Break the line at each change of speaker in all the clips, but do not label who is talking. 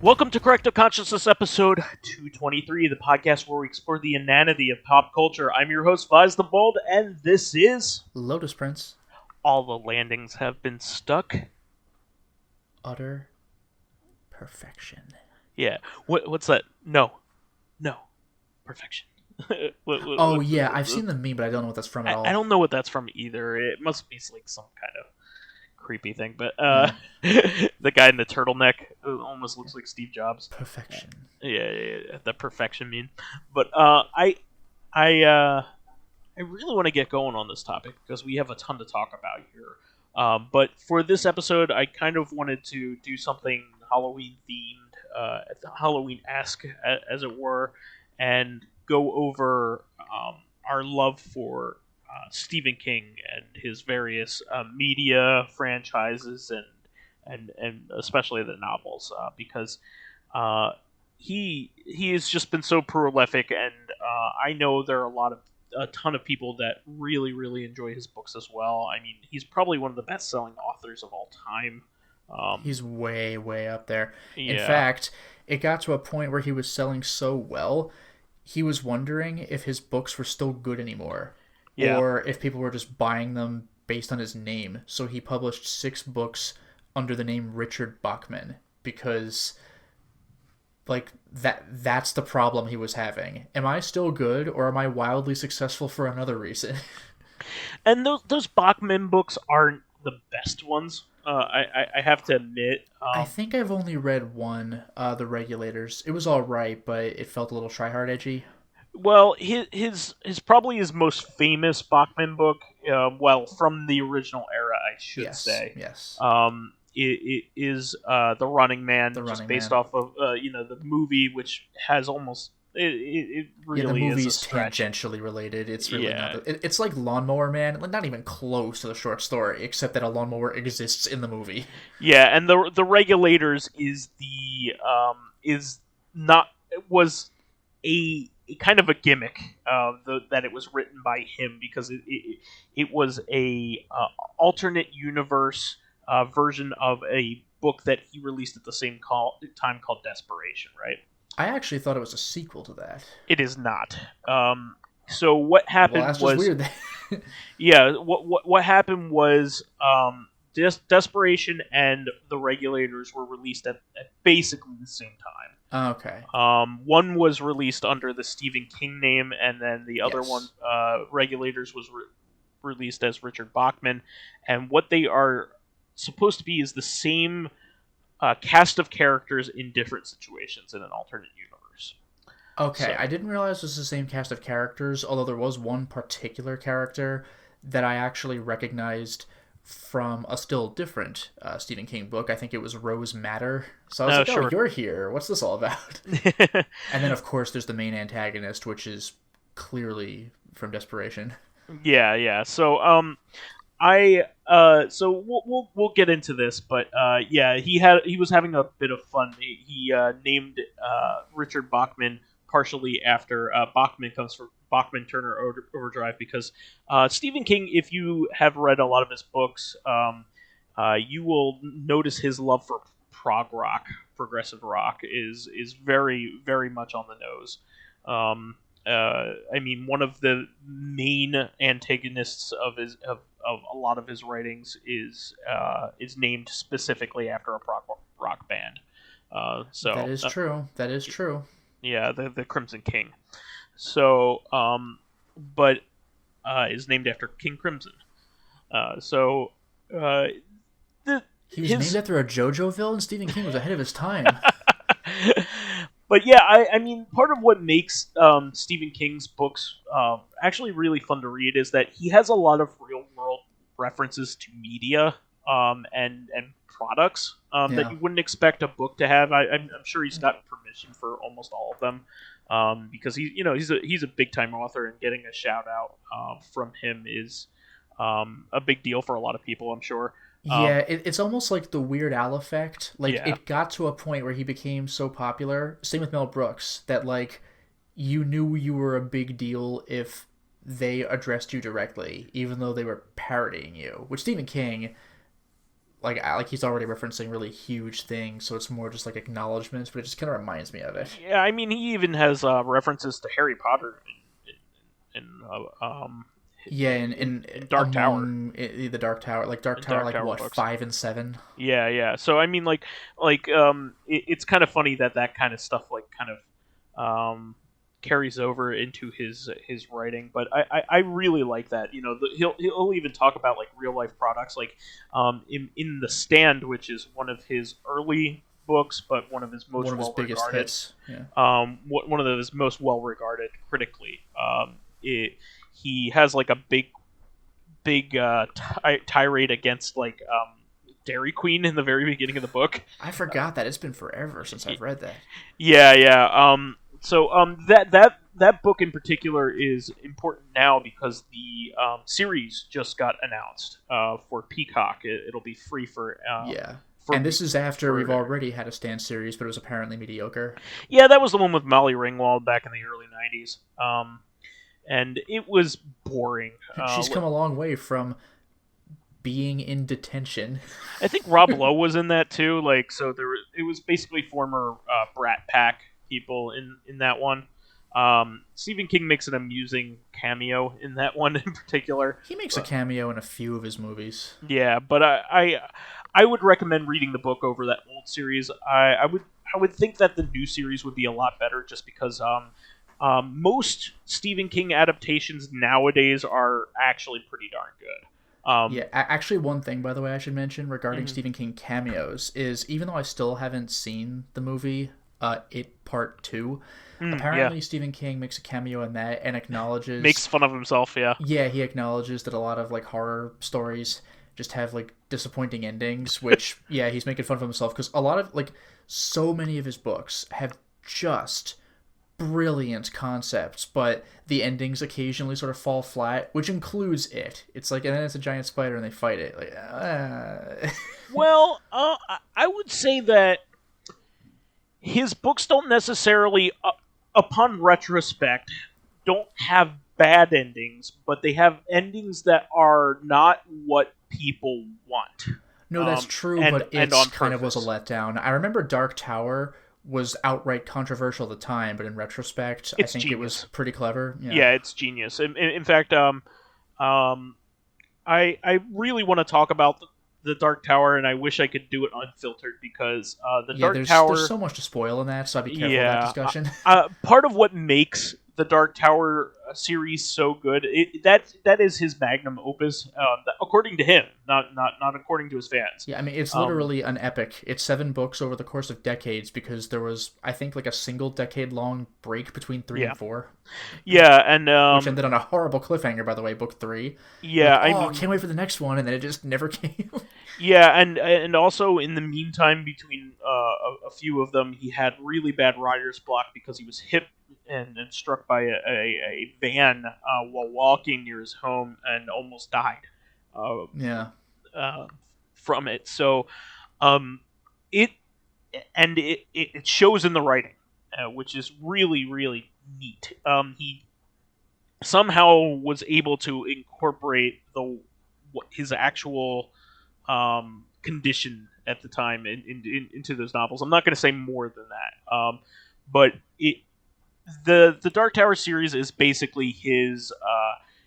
Welcome to Corrective Consciousness episode 223, the podcast where we explore the inanity of pop culture. I'm your host, vysethebold, and this is...
Lotus Prince.
All the landings have been stuck.
Utter perfection.
Yeah. What's that? No. Perfection.
Yeah, I've seen the meme, but I don't know what that's from at all.
I don't know what that's from either. It must be like some kind of creepy thing, but the guy in the turtleneck almost looks like Steve Jobs.
Perfection.
Yeah, the perfection meme. But I really want to get going on this topic because we have a ton to talk about here. But for this episode, I kind of wanted to do something Halloween themed, Halloween-esque, as it were, and go over our love for Stephen King and his various media franchises and especially the novels, because he has just been so prolific, and I know there are a ton of people that really enjoy his books as well. I mean, he's probably one of the best-selling authors of all time.
He's way up there.
Yeah.
In fact, it got to a point where he was selling so well, he was wondering if his books were still good anymore.
Yeah.
Or if people were just buying them based on his name. So he published 6 books under the name Richard Bachman, because that's the problem he was having. Am I still good, or am I wildly successful for another reason?
And those Bachman books aren't the best ones. I have to admit.
I think I've only read one, The Regulators. It was all right, but it felt a little try-hard edgy.
Well, his probably his most famous Bachman book, from the original era, I should say.
Yes.
It is The Running Man, which is based off of the movie, which has almost it really
the movie's
is a stretch.
Tangentially related. It's really not. It's like Lawnmower Man, not even close to the short story, except that a lawnmower exists in the movie.
Yeah, and the Regulators was a kind of a gimmick, that it was written by him, because it was a alternate universe version of a book that he released at the same time called Desperation, right?
I actually thought it was a sequel to that.
It is not. So what happened
that's
was...
just weird.
Yeah, what happened was Desperation and The Regulators were released at basically the same time.
Okay.
One was released under the Stephen King name, and then the other one, Regulators, was released as Richard Bachman. And what they are supposed to be is the same cast of characters in different situations in an alternate universe.
Okay, so I didn't realize it was the same cast of characters, although there was one particular character that I actually recognized from a still different Stephen King book. I think it was Rose Madder. So I was
sure.
Oh, you're here. What's this all about? And then, of course, there's the main antagonist, which is clearly from Desperation.
Yeah. So, we'll get into this, but he was having a bit of fun. He named Richard Bachman partially after Bachman comes from Bachman Turner Overdrive, because Stephen King, if you have read a lot of his books, you will notice his love for prog rock, progressive rock, is very, very much on the nose. I mean, one of the main antagonists of a lot of his writings is named specifically after a prog rock band. So
that is true. That is true.
Yeah, the Crimson King. So, but is named after King Crimson.
He was named after a JoJo villain. Stephen King was ahead of his time.
But yeah, I mean, part of what makes Stephen King's books actually really fun to read is that he has a lot of real world references to media and products that you wouldn't expect a book to have. I'm sure he's got permission for almost all of them, because he's a big time author, and getting a shout out from him is a big deal for a lot of people, I'm sure.
It's almost like the Weird Al effect. It got to a point where he became so popular, same with Mel Brooks, that you knew you were a big deal if they addressed you directly, even though they were parodying you. Which Stephen King, like he's already referencing really huge things, so it's more just like acknowledgments, but it just kind of reminds me of it.
Yeah, I mean, he even has references to Harry Potter in
Yeah,
in Dark Tower.
The Dark Tower, like Dark Tower,
Dark
like
Tower
what,
books.
5 and 7?
Yeah, yeah. So I mean, it's kind of funny that kind of stuff kind of carries over into his writing. But I really like that. You know, he'll even talk about like real life products, like in The Stand, which is one of his early books, but one of his most well
biggest
regarded.
Hits. Yeah.
One of his most well regarded critically. He has like a big tirade against like Dairy Queen in the very beginning of the book.
I forgot that. It's been forever since I've read that.
Yeah, yeah. That book in particular is important now because the series just got announced for Peacock. It'll be free for
yeah. And this is after we've already had a Stand series, but it was apparently mediocre.
Yeah, that was the one with Molly Ringwald back in the early 90s. And it was boring.
She's come a long way from being in detention.
I think Rob Lowe was in that too. Like, so it was basically former Brat Pack people in that one. Stephen King makes an amusing cameo in that one in particular.
He makes a cameo in a few of his movies.
Yeah, but I would recommend reading the book over that old series. I would think that the new series would be a lot better just because most Stephen King adaptations nowadays are actually pretty darn good.
Yeah, actually, one thing, by the way, I should mention regarding Stephen King cameos is even though I still haven't seen the movie It Part 2, apparently Stephen King makes a cameo in that and acknowledges...
Makes fun of himself, yeah.
Yeah, he acknowledges that a lot of like horror stories just have like disappointing endings, which, yeah, he's making fun of himself because a lot of, like, so many of his books have just... brilliant concepts, but the endings occasionally sort of fall flat, which includes It. It's like, and then it's a giant spider and they fight it. Like,
Well, I would say that his books don't necessarily, upon retrospect, don't have bad endings, but they have endings that are not what people want.
No, that's true, but it kind of was a letdown. I remember Dark Tower was outright controversial at the time, but in retrospect, I think genius. It was pretty clever.
Yeah, it's genius. In fact, I really want to talk about the Dark Tower, and I wish I could do it unfiltered because the Dark Tower...
there's so much to spoil in that, so I'd be careful of that discussion.
Part of what makes the Dark Tower series so good, that is his magnum opus, according to him, not according to his fans.
Yeah, I mean, it's literally an epic. It's 7 books over the course of decades because there was, I think, like a single decade-long break between 3 and 4.
Yeah, and...
which ended on a horrible cliffhanger, by the way, book 3.
Yeah,
like, I can't wait for the next one, and then it just never came.
Yeah, and also in the meantime, between a few of them, he had really bad writer's block because he was hit and struck by a van while walking near his home and almost died. From it. So, it shows in the writing, which is really, really neat. He somehow was able to incorporate his actual condition at the time into those novels. I'm not going to say more than that, but the Dark Tower series is basically his.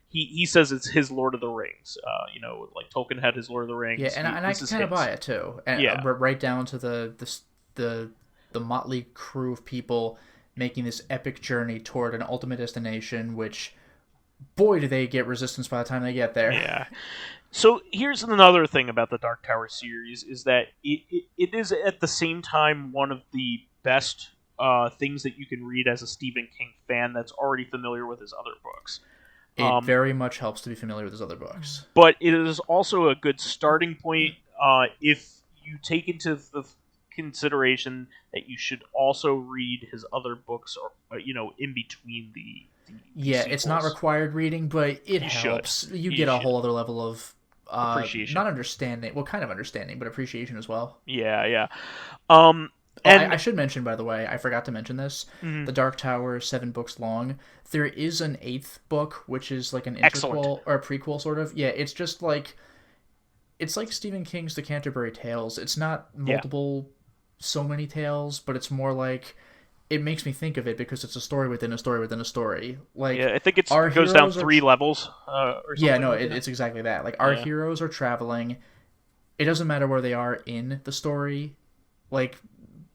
He says it's his Lord of the Rings. Like Tolkien had his Lord of the Rings.
Yeah, and I kind of buy it too. And, right down to the motley crew of people making this epic journey toward an ultimate destination, which, boy, do they get resistance by the time they get there.
Yeah. So here's another thing about the Dark Tower series is that it is at the same time one of the best things that you can read as a Stephen King fan that's already familiar with his other books.
It very much helps to be familiar with his other books.
But it is also a good starting point if you take into the consideration that you should also read his other books, or in between the
yeah, it's not required reading, but it helps. You get a whole other level of
appreciation,
not understanding, well, kind of understanding, but appreciation as well.
Yeah.
And I should mention, by the way, I forgot to mention this. The Dark Tower is 7 books long. There is an 8th book, which is like an interquel or a prequel, sort of. Yeah, it's just like it's like Stephen King's The Canterbury Tales. It's not
Yeah.
multiple, so many tales, but it's more like it makes me think of it because it's a story within a story within a story. Like
Yeah, I think
our
it goes down
heroes are,
3 levels or
yeah,
something
no,
like that.
it's exactly that. Like our
Yeah.
heroes are traveling. It doesn't matter where they are in the story. Like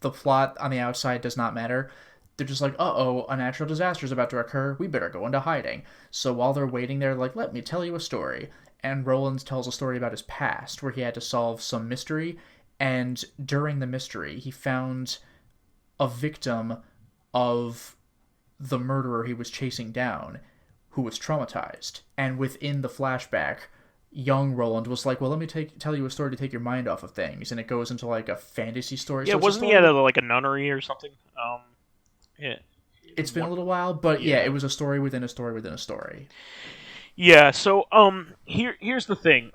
the plot on the outside does not matter. They're just like, uh-oh, a natural disaster is about to occur. We better go into hiding. So while they're waiting, they're like, let me tell you a story. And Roland tells a story about his past where he had to solve some mystery. And during the mystery, he found a victim of the murderer he was chasing down who was traumatized. And within the flashback, young Roland was like, well, let me tell you a story to take your mind off of things. And it goes into like a fantasy story.
Yeah,
So it's a
wasn't he
story
at
with,
like a nunnery or something? Yeah.
it's been a little while, but yeah, it was a story within a story within a story.
Yeah. So here's the thing.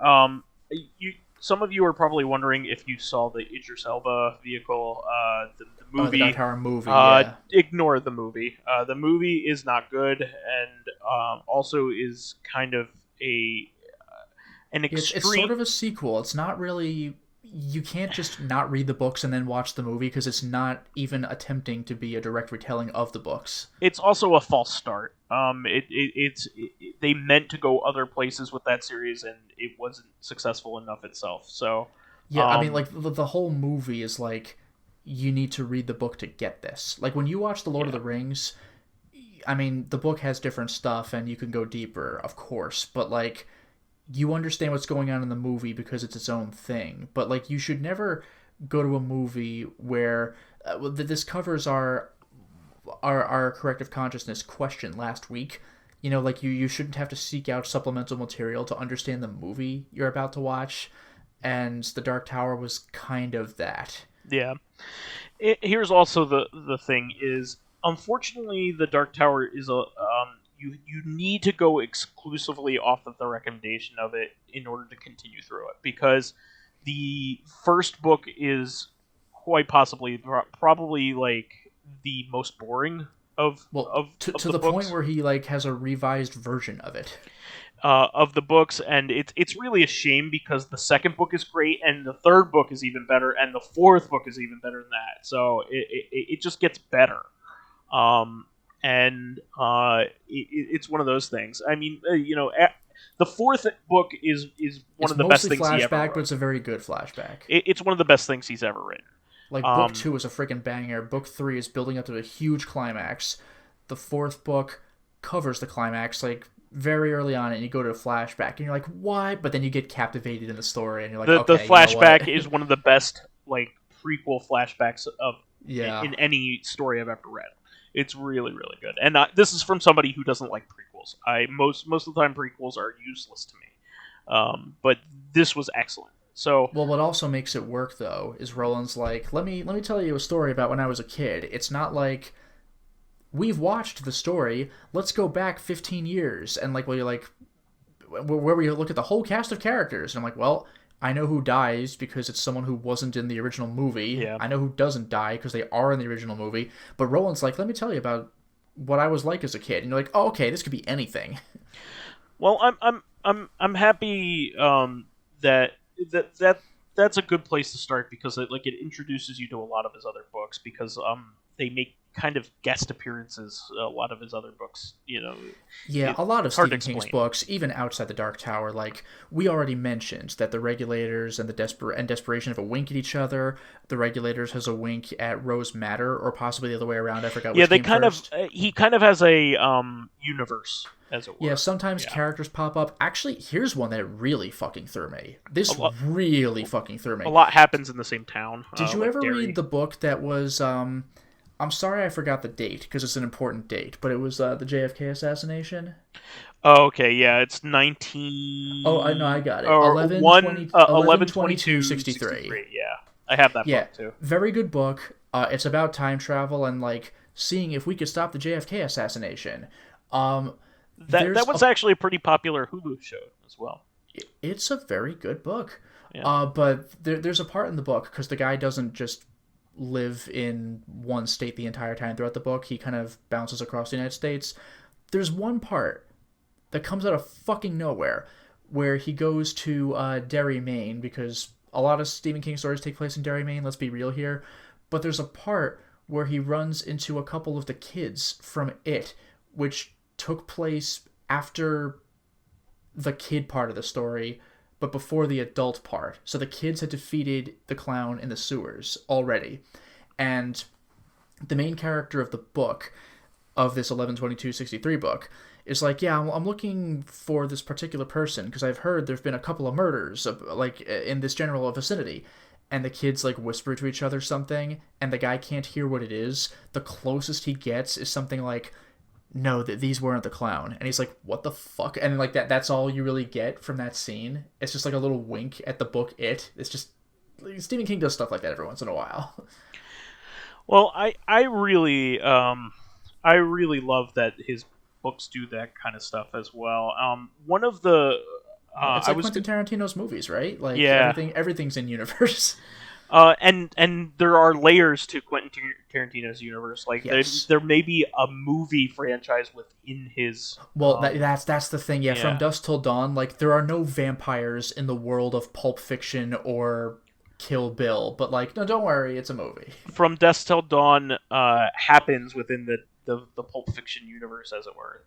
You some of you are probably wondering if you saw the Idris Elba vehicle, the
The Dark
movie.
Tower movie, yeah.
Ignore the movie. The movie is not good, and also is kind of an
It's sort
extreme.
of a sequel. It's not really. You can't just not read the books and then watch the movie because it's not even attempting to be a direct retelling of the books.
It's also a false start. They meant to go other places with that series, and it wasn't successful enough itself. So,
Yeah, I mean, like the whole movie is like you need to read the book to get this. Like when you watch The Lord of
yeah,
the Rings, I mean, the book has different stuff and you can go deeper, of course, but like you understand what's going on in the movie because it's its own thing. But like you should never go to a movie where this covers our corrective consciousness question last week. You know, like you shouldn't have to seek out supplemental material to understand the movie you're about to watch, and The Dark Tower was kind of that.
yeah. Here's also the thing is, unfortunately, the Dark Tower is a you need to go exclusively off of the recommendation of it in order to continue through it, because the first book is quite possibly probably like the most boring
Well,
of
to
the
the point
books.
where he like has a revised version of it.
Of the books, and it's really a shame because the second book is great, and the third book is even better, and the fourth book is even better than that. So it just gets better, and it's one of those things. I mean, the fourth book is one
It's
of the best
mostly
things he ever
flashback, but
wrote.
it's a very good flashback.
It's one of the best things he's ever written.
Like book
Um,
2 is a freaking banger. Book 3 is building up to a huge climax. The fourth book covers the climax like very early on, and you go to a flashback, and you're like, "What?" But then you get captivated in the story, and you're like,
the
"Okay, you know what?"
flashback is one of the best like prequel flashbacks of
Yeah,
in any story I've ever read. It's really really good, and this is from somebody who doesn't like prequels. I most of the time prequels are useless to me, but this was excellent. So
well, what also makes it work though is Roland's like, let me tell you a story about when I was a kid. It's not like we've watched the story. Let's go back 15 years and like, well, you're like, where we look at the whole cast of characters, and I'm like, well, I know who dies because it's someone who wasn't in the original movie.
yeah,
I know who doesn't die because they are in the original movie. But Roland's like, let me tell you about what I was like as a kid, and you're like, oh, okay, this could be anything.
well, I'm happy that that that that's a good place to start because it introduces you to a lot of his other books because they make kind of guest appearances a lot of his other books.
Yeah, a lot of
It's hard to
Stephen King's
explain.
books, even outside the Dark Tower, like we already mentioned that the Regulators and the desperation have a wink at each other. The Regulators has a wink at Rose Madder, or possibly the other way around. I forgot
Yeah,
which
they
came
kind of
first.
he kind of has a universe as it
Yeah,
were.
sometimes
Yeah,
characters pop up. Actually, here's one that really fucking threw me.
a
This
lot
really fucking threw
a
me.
lot happens in the same town,
Did you
like
ever read
Derry.
the book that was I'm sorry I forgot the date because it's an important date, but it was the JFK assassination.
Oh, okay, yeah, it's
Oh, I know, I
19
got it.
or
11
1
20 11
11
22
22
63.
63. Yeah, I have that
Yeah,
book too.
very good book. It's about time travel and like seeing if we could stop the JFK assassination. Um,
That
there's
was
a
actually a pretty popular Hulu show as well.
it's a very good book.
Yeah.
But there's a part in the book because the guy doesn't just live in one state the entire time throughout the book. He kind of bounces across the United States. There's one part that comes out of fucking nowhere where he goes to Derry, Maine, because a lot of Stephen King stories take place in Derry, Maine. Let's be real here. But there's a part where he runs into a couple of the kids from It, which took place after the kid part of the story, but before the adult part. So the kids had defeated the clown in the sewers already. And the main character of the book, of this 11/22/63 book, is like, yeah, I'm looking for this particular person because I've heard there's been a couple of murders, like, in this general vicinity. And the kids, like, whisper to each other something, and the guy can't hear what it is. The closest he gets is something like, no, these weren't the clown. And he's like, what the fuck? And, like, that's all you really get from that scene. It's just, like, a little wink at the book It. It's just... Stephen King does stuff like that every once in a while.
Well, I really love that his books do that kind of stuff as well. One of the...
it's like Quentin Tarantino's movies, right? Like,
yeah.
everything's in universe.
And there are layers to Quentin Tarantino's universe. Like,
yes.
there may be a movie franchise within his...
Well, that's the thing. Yeah, From Dusk Till Dawn, like, there are no vampires in the world of Pulp Fiction or Kill Bill. But, like, no, don't worry, it's a movie.
From Dusk Till Dawn happens within the Pulp Fiction universe, as it were.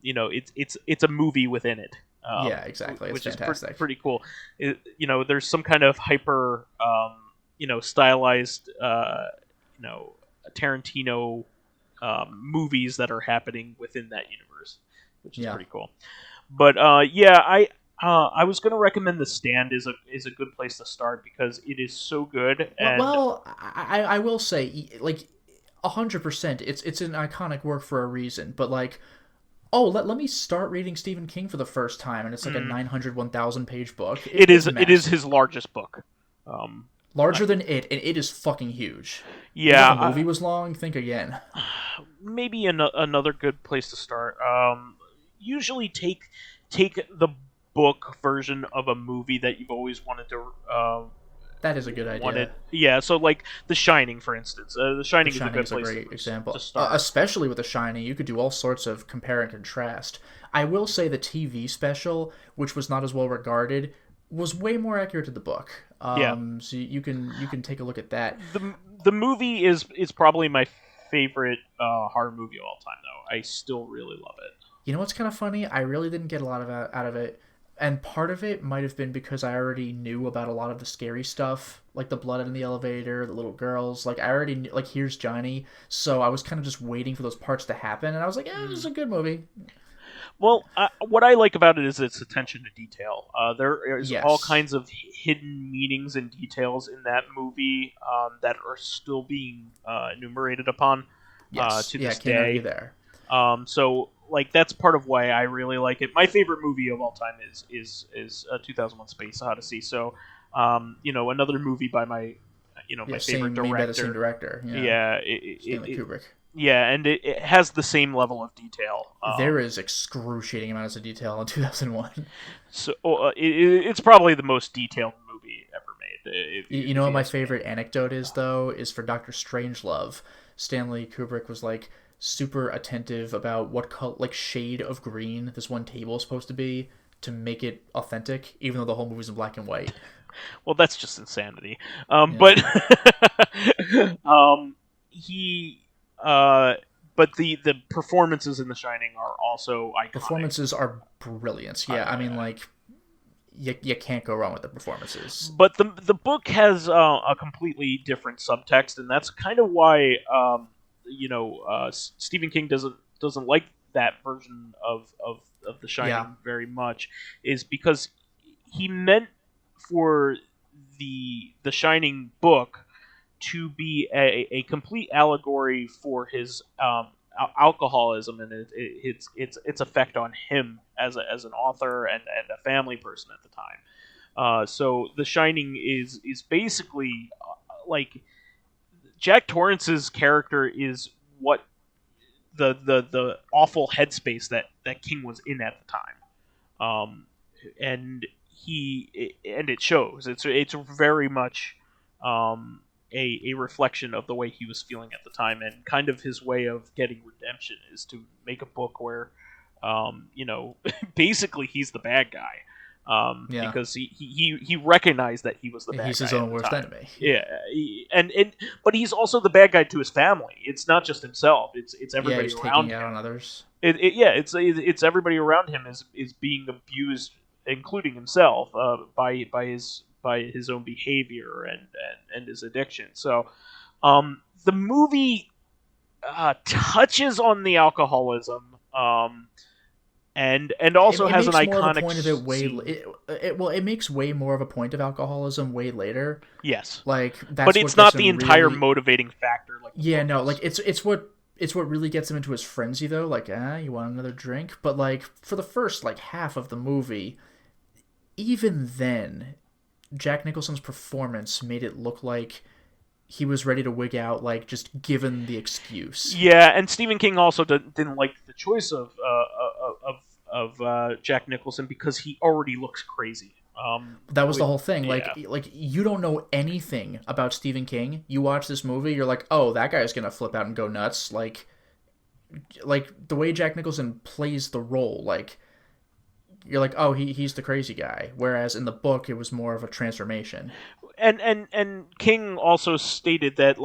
It's a movie within it.
Yeah, exactly. It's
which
fantastic.
is pretty cool. There's some kind of hyper, stylized, Tarantino movies that are happening within that universe, which is pretty cool. But I was going to recommend The Stand is a good place to start because it is so good. And...
Well, I will say, like, 100%, it's an iconic work for a reason, but, like, let me start reading Stephen King for the first time, and it's like a 900, 1,000 page book.
It is his largest book.
Larger than It, and It is fucking huge.
Yeah.
If the movie was long, think again.
Maybe another good place to start. Usually take the book version of a movie that you've always wanted to...
that is a good idea.
Yeah, so like The Shining, for instance. The Shining is a good place
great example.
to start.
Especially with The Shining, you could do all sorts of compare and contrast. I will say the TV special, which was not as well regarded, was way more accurate to the book. So you can take a look at that.
The movie is probably my favorite horror movie of all time, though. I still really love it.
You know what's kind of funny? I really didn't get a lot out of it. And part of it might have been because I already knew about a lot of the scary stuff, like the blood in the elevator, the little girls. Like, I already knew, like, here's Johnny. So I was kind of just waiting for those parts to happen, and I was like, this is a good movie.
Well, what I like about it is its attention to detail. There is all kinds of hidden meanings and details in that movie that are still being enumerated upon to this day.
Can't argue there.
So, like, that's part of why I really like it. My favorite movie of all time is 2001: Space Odyssey. So, another movie by my favorite director.
By the same director. Stanley Kubrick.
Yeah, and it has the same level of detail.
There is excruciating amounts of detail in 2001.
So it's probably the most detailed movie ever made.
You know what my favorite anecdote is, though, is for Dr. Strangelove. Stanley Kubrick was like super attentive about what shade of green this one table is supposed to be to make it authentic, even though the whole movie's in black and white.
Well, that's just insanity. But but the performances in The Shining are also iconic.
Performances are brilliant. Yeah, I mean, like, you can't go wrong with the performances.
But the book has a completely different subtext, and that's kind of why Stephen King doesn't like that version of The Shining very much, is because he meant for the Shining book to be a complete allegory for his alcoholism and its effect on him as an author and a family person at the time. So The Shining is basically like Jack Torrance's character is what the awful headspace that King was in at the time, and it shows. It's very much a reflection of the way he was feeling at the time, and kind of his way of getting redemption is to make a book where basically he's the bad guy.
Yeah.
Because he recognized that he was the bad
He's
guy
his own
at the
worst
time.
enemy.
Yeah, but he's also the bad guy to his family. It's not just himself. It's everybody
he's
around
taking
him.
out on others.
It's everybody around him is being abused, including himself, by his own behavior and his addiction. So, the movie touches on the alcoholism. And also
It
has an
makes more of a
iconic
point of it
scene.
it makes way more of a point of alcoholism way later.
Yes,
Like that's
but
what
it's
gets
not the
him
entire
really,
motivating factor. Like the
yeah,
book
no,
is.
like it's what really gets him into his frenzy though. Like, you want another drink? But like for the first like half of the movie, even then, Jack Nicholson's performance made it look like he was ready to wig out, like just given the excuse.
Yeah, and Stephen King also didn't like the choice of Jack Nicholson because he already looks crazy.
That was the whole thing.
Yeah.
Like you don't know anything about Stephen King. You watch this movie, you're like, oh, that guy's gonna flip out and go nuts. Like the way Jack Nicholson plays the role, like you're like, oh, he's the crazy guy. Whereas in the book, it was more of a transformation.
And King also stated that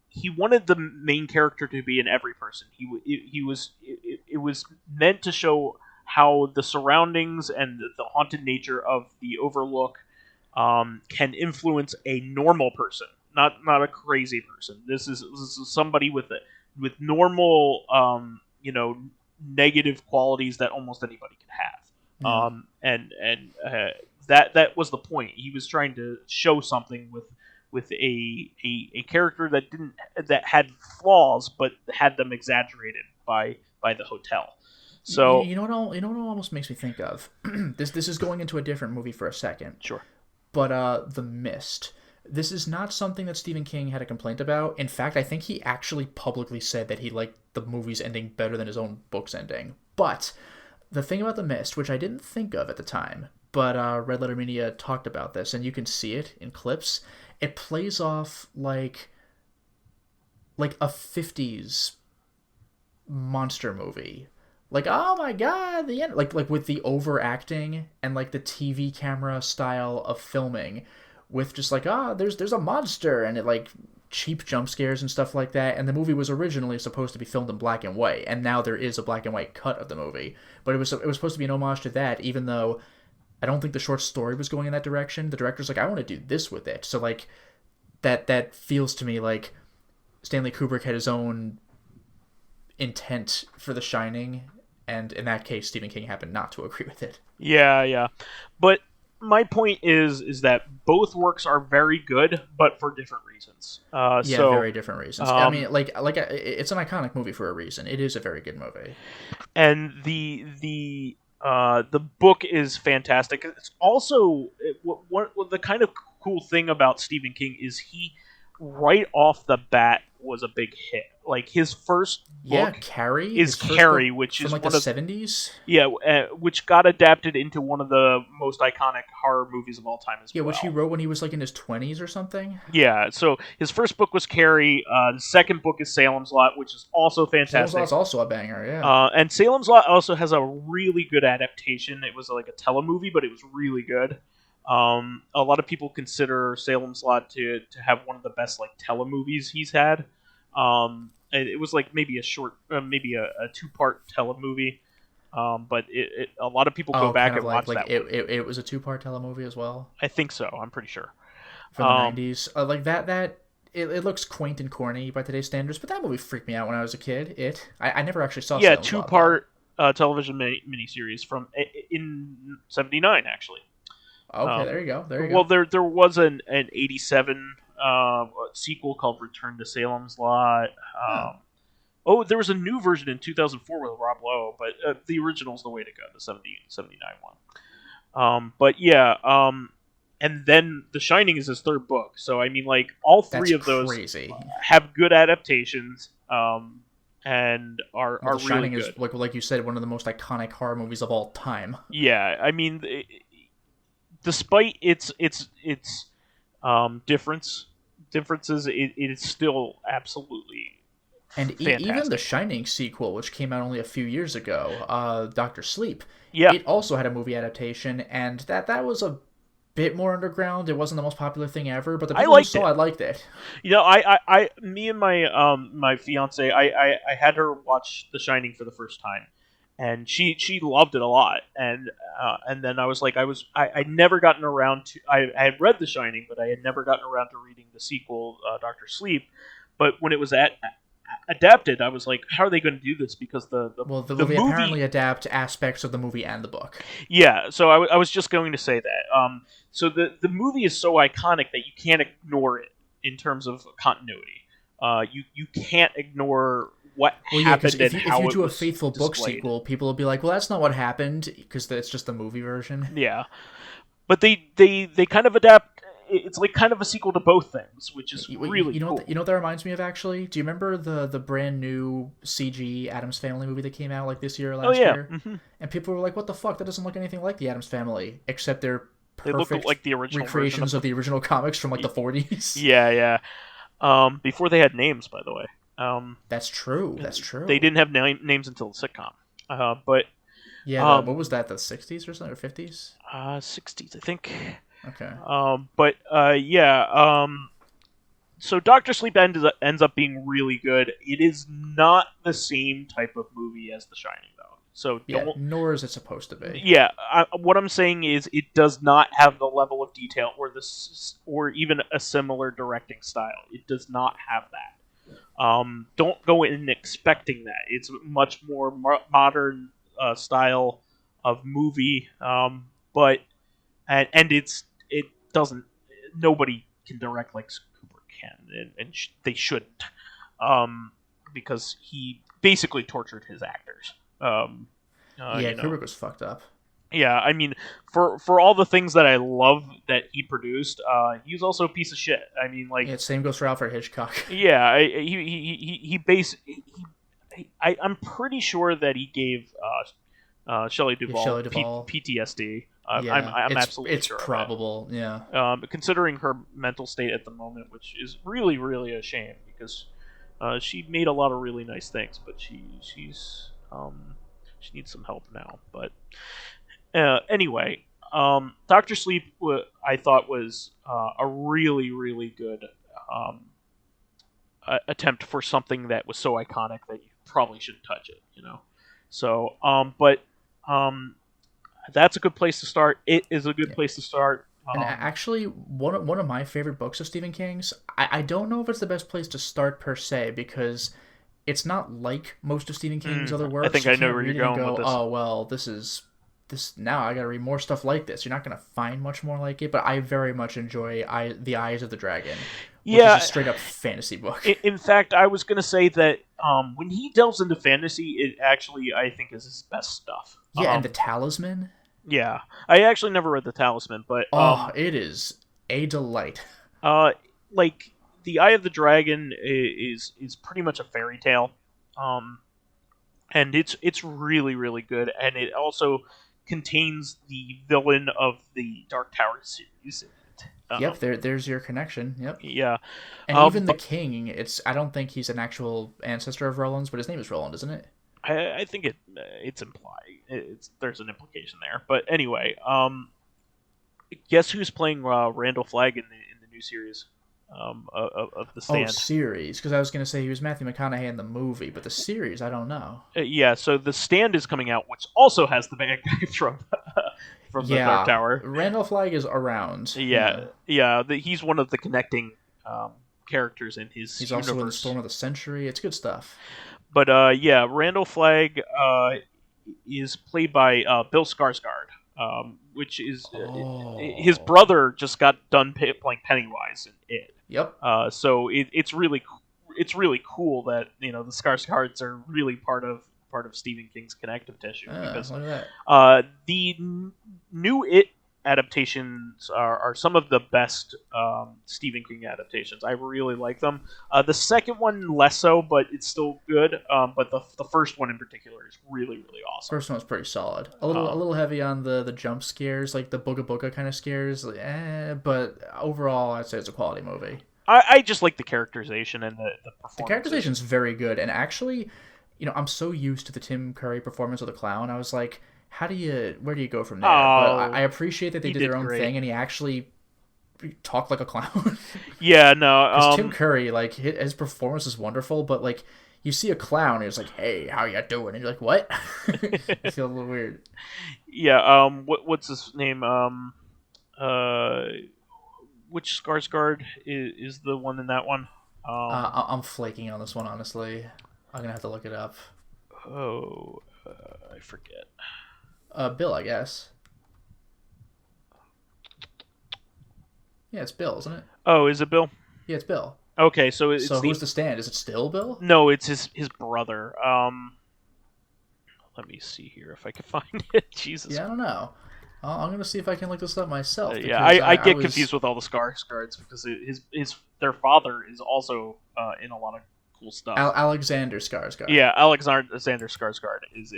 he wanted the main character to be in every person. It was meant to show how the surroundings and the haunted nature of the Overlook can influence a normal person, not a crazy person. This is somebody with normal negative qualities that almost anybody can have. That was the point. He was trying to show something with a character that had flaws, but had them exaggerated by the hotel. So
you know what almost makes me think of this is going into a different movie for a second.
sure.
But The Mist. This is not something that Stephen King had a complaint about. In fact, I think he actually publicly said that he liked the movie's ending better than his own book's ending. But the thing about The Mist, which I didn't think of at the time, but Red Letter Media talked about this, and you can see it in clips. It plays off like a 50s monster movie. Like, oh my god, the end, like with the overacting and like the TV camera style of filming, with just like, there's a monster, and it like cheap jump scares and stuff like that. And the movie was originally supposed to be filmed in black and white, and now there is a black and white cut of the movie. But it was supposed to be an homage to that, even though I don't think the short story was going in that direction. The director's like, I want to do this with it. So like that feels to me like Stanley Kubrick had his own intent for The Shining, and in that case, Stephen King happened not to agree with it.
Yeah. But my point is that both works are very good, but for different reasons.
Very different reasons. I mean, it's an iconic movie for a reason. It is a very good movie.
And the book is fantastic. It's also what the kind of cool thing about Stephen King is he right off the bat was a big hit. Like his first book,
Carrie
is Carrie, which
from
is
like
one
the
of
70s.
Yeah, which got adapted into one of the most iconic horror movies of all time as well.
Yeah, which he wrote when he was like in his 20s or something.
Yeah, so his first book was Carrie. The second book is Salem's Lot, which is also fantastic.
Salem's Lot's also a banger, yeah.
And Salem's Lot also has a really good adaptation. It was like a telemovie, but it was really good. A lot of people consider Salem's Lot to have one of the best like telemovies he's had. It was like maybe a 2-part telemovie, but a lot of people go back and watch that.
It was a 2-part telemovie as well.
I think so. I'm pretty sure.
From the 90s, like that. It looks quaint and corny by today's standards, but that movie freaked me out when I was a kid. I never actually saw.
Yeah, 2-part television miniseries from in '79 actually.
Okay, there you go.
Well, there was an '87 sequel called Return to Salem's Lot. There was a new version in 2004 with Rob Lowe, but the original's the way to go, the 79 one. And then The Shining is his third book. So, I mean, like, all three of those have good adaptations and are really
Shining
good.
Is, like you said, one of the most iconic horror movies of all time.
Yeah, I mean, despite its differences, it is still absolutely
And even the
fantastic.
Shining sequel, which came out only a few years ago, Doctor Sleep,
Yeah,
it also had a movie adaptation, and that was a bit more underground. It wasn't the most popular thing ever, but the
I
people who
liked
saw
it.
it liked it.
Me and my fiance, I had her watch The Shining for the first time, and she loved it a lot. And then I was like, I'd never gotten around to. I had read The Shining, but I had never gotten around to reading the sequel, Doctor Sleep. But when it was adapted, I was like, how are they going to do this? Because the
They apparently
movie,
adapt aspects of the movie and the book.
yeah. So I was just going to say that. So the movie is so iconic that you can't ignore it in terms of continuity. You can't ignore what
Well, yeah, because
happened and
if
how
you
it
do a
was
faithful book
displayed.
sequel, people will be like, well, that's not what happened, because it's just the movie version.
Yeah, but they kind of adapt. It's like kind of a sequel to both things, which is really cool.
You know what that reminds me of, actually? Do you remember the brand new CG Addams Family movie that came out like this year or
Oh
last
yeah,
year? And people were like, what the fuck? That doesn't look anything like the Addams Family, except they're
they look
perfect
like the original version
recreations of the original comics from like the 40s.
Yeah, yeah. Before they had names, by the way.
That's true. That's true.
They didn't have names until the sitcom. But
Yeah, what was that? The 60s or something, or 50s?
60s, I think.
Okay.
Yeah. So Doctor Sleep ends up being really good. It is not the same type of movie as The Shining, though. So
Yeah,
don't.
nor is it supposed to be.
Yeah, what I'm saying is it does not have the level of detail or even a similar directing style. It does not have that. Don't go in expecting that. It's a much more modern style of movie, but and it doesn't. Nobody can direct like Cooper can, and they shouldn't, because he basically tortured his actors.
Yeah, Kubrick was fucked up.
Yeah, I mean, for all the things that I love that he produced, he's also a piece of shit. I mean, like,
Yeah, same goes for Alfred Hitchcock.
yeah, I'm pretty sure that he gave Shelley Duvall,
Duvall.
PTSD.
Yeah,
I'm absolutely
it's
sure
probable. Yeah.
considering her mental state at the moment, which is really really a shame because she made a lot of really nice things, but she needs some help now. But anyway, Doctor Sleep I thought was a really really good attempt for something that was so iconic that you probably shouldn't touch it. So that's a good place to start. It is a good place to start.
And actually, one of my favorite books of Stephen King's, I don't know if it's the best place to start per se, because it's not like most of Stephen King's other works.
I think
You
I know
can't
where
read
you're
it and
going
go,
with this.
oh, well, this now I gotta read more stuff like this. You're not gonna find much more like it, but I very much enjoy The Eyes of the Dragon, which is a straight up fantasy book.
In fact, I was gonna say that when he delves into fantasy, it actually I think is his best stuff.
Yeah, and The Talisman.
Yeah, I actually never read The Talisman, but
it is a delight.
Like The Eye of the Dragon is pretty much a fairy tale, and it's really really good, and it also contains the villain of the Dark Tower series.
Yep, there's your connection. Yep.
Yeah,
and even the king. I don't think he's an actual ancestor of Roland's, but his name is Roland, isn't it?
I think it's implied. There's an implication there, but anyway, guess who's playing Randall Flagg in the new series of The Stand?
Oh, series, because I was going to say he was Matthew McConaughey in the movie, but the series, I don't know.
Yeah, so The Stand is coming out, which also has the bad guy from the Dark Tower.
Randall Flagg is around.
Yeah. He's one of the connecting characters in his
He's
universe.
also in Storm of the Century. It's good stuff.
But Randall Flagg is played by Bill Skarsgård, which is his brother just got done playing Pennywise in it.
Yep.
So it's really cool that the Skarsgårds are really part of Stephen King's connective tissue, because
look at that.
The new It adaptations are some of the best Stephen King adaptations. I really like them. The second one less so, but it's still good. But the first one in particular is really really awesome.
First one was pretty solid. A little heavy on the jump scares, like the booga booga kind of scares. But overall, I'd say it's a quality movie.
I just like the characterization and the performance.
The characterization's very good, and actually, I'm so used to the Tim Curry performance of the clown. I was like, where do you go from there? But I appreciate that they did their own thing, and he actually talked like a clown.
Yeah, no.
Because Tim Curry, like, his performance is wonderful, but, like, you see a clown, and he's like, hey, how you doing? And you're like, what? I feel a little weird.
Yeah, what's his name? Which Skarsgård is the one in that one?
I'm flaking on this one, honestly. I'm gonna have to look it up.
I forget.
Bill, I guess. Yeah, it's Bill, isn't it?
Oh, is it Bill?
Yeah, it's Bill.
Okay, so
who's the stand? Is it still Bill?
No, it's his brother. Let me see here if I can find it. Jesus.
Yeah, I don't know. I'm gonna see if I can look this up myself.
Yeah, I get confused with all the Skarsgårds because their father is also in a lot of cool stuff.
Alexander Skarsgård.
Yeah, Alexander Skarsgård is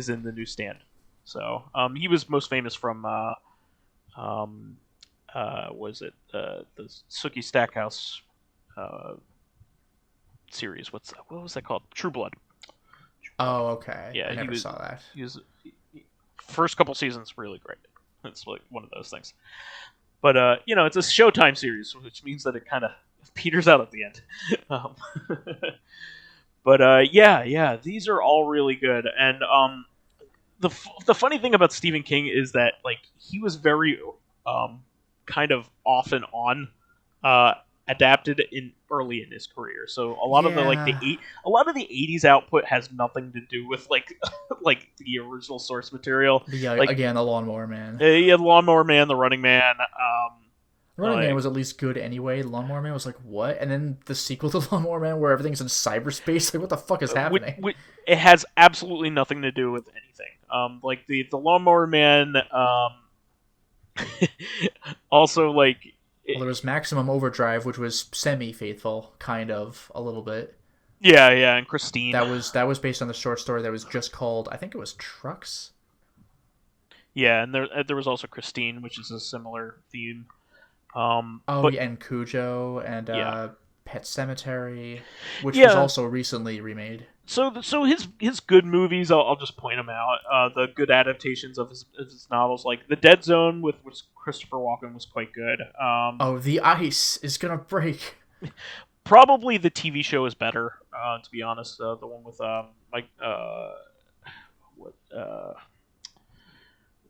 in the new Stand. So he was most famous from was it the Sookie Stackhouse series? What was that called? True Blood.
Oh, okay.
Yeah,
I never saw that.
He was first couple seasons really great. It's like one of those things. But it's a Showtime series, which means that it kind of peters out at the end. But yeah, these are all really good. And the funny thing about Stephen King is that like he was very kind of off and on adapted early in his career. So a lot of the 80s output has nothing to do with like like the original source material.
Yeah,
like,
again, the Lawnmower Man.
Yeah, the Lawnmower Man, the Running Man.
Running Man was at least good anyway. Lawnmower Man was like, what? And then the sequel to Lawnmower Man where everything's in cyberspace. Like, what the fuck is happening?
It has absolutely nothing to do with anything. Like the Lawnmower Man. Also, like.
Well, there was Maximum Overdrive, which was semi-faithful, kind of, a little bit.
Yeah, and Christine.
That was based on the short story that was just called, I think it was Trucks.
Yeah, and there was also Christine, which is a similar theme.
And Cujo and Pet Sematary, which was also recently remade.
So his good movies, I'll just point them out. The good adaptations of his novels, like The Dead Zone with Christopher Walken was quite good.
The ice is gonna break.
Probably the TV show is better, to be honest. The one with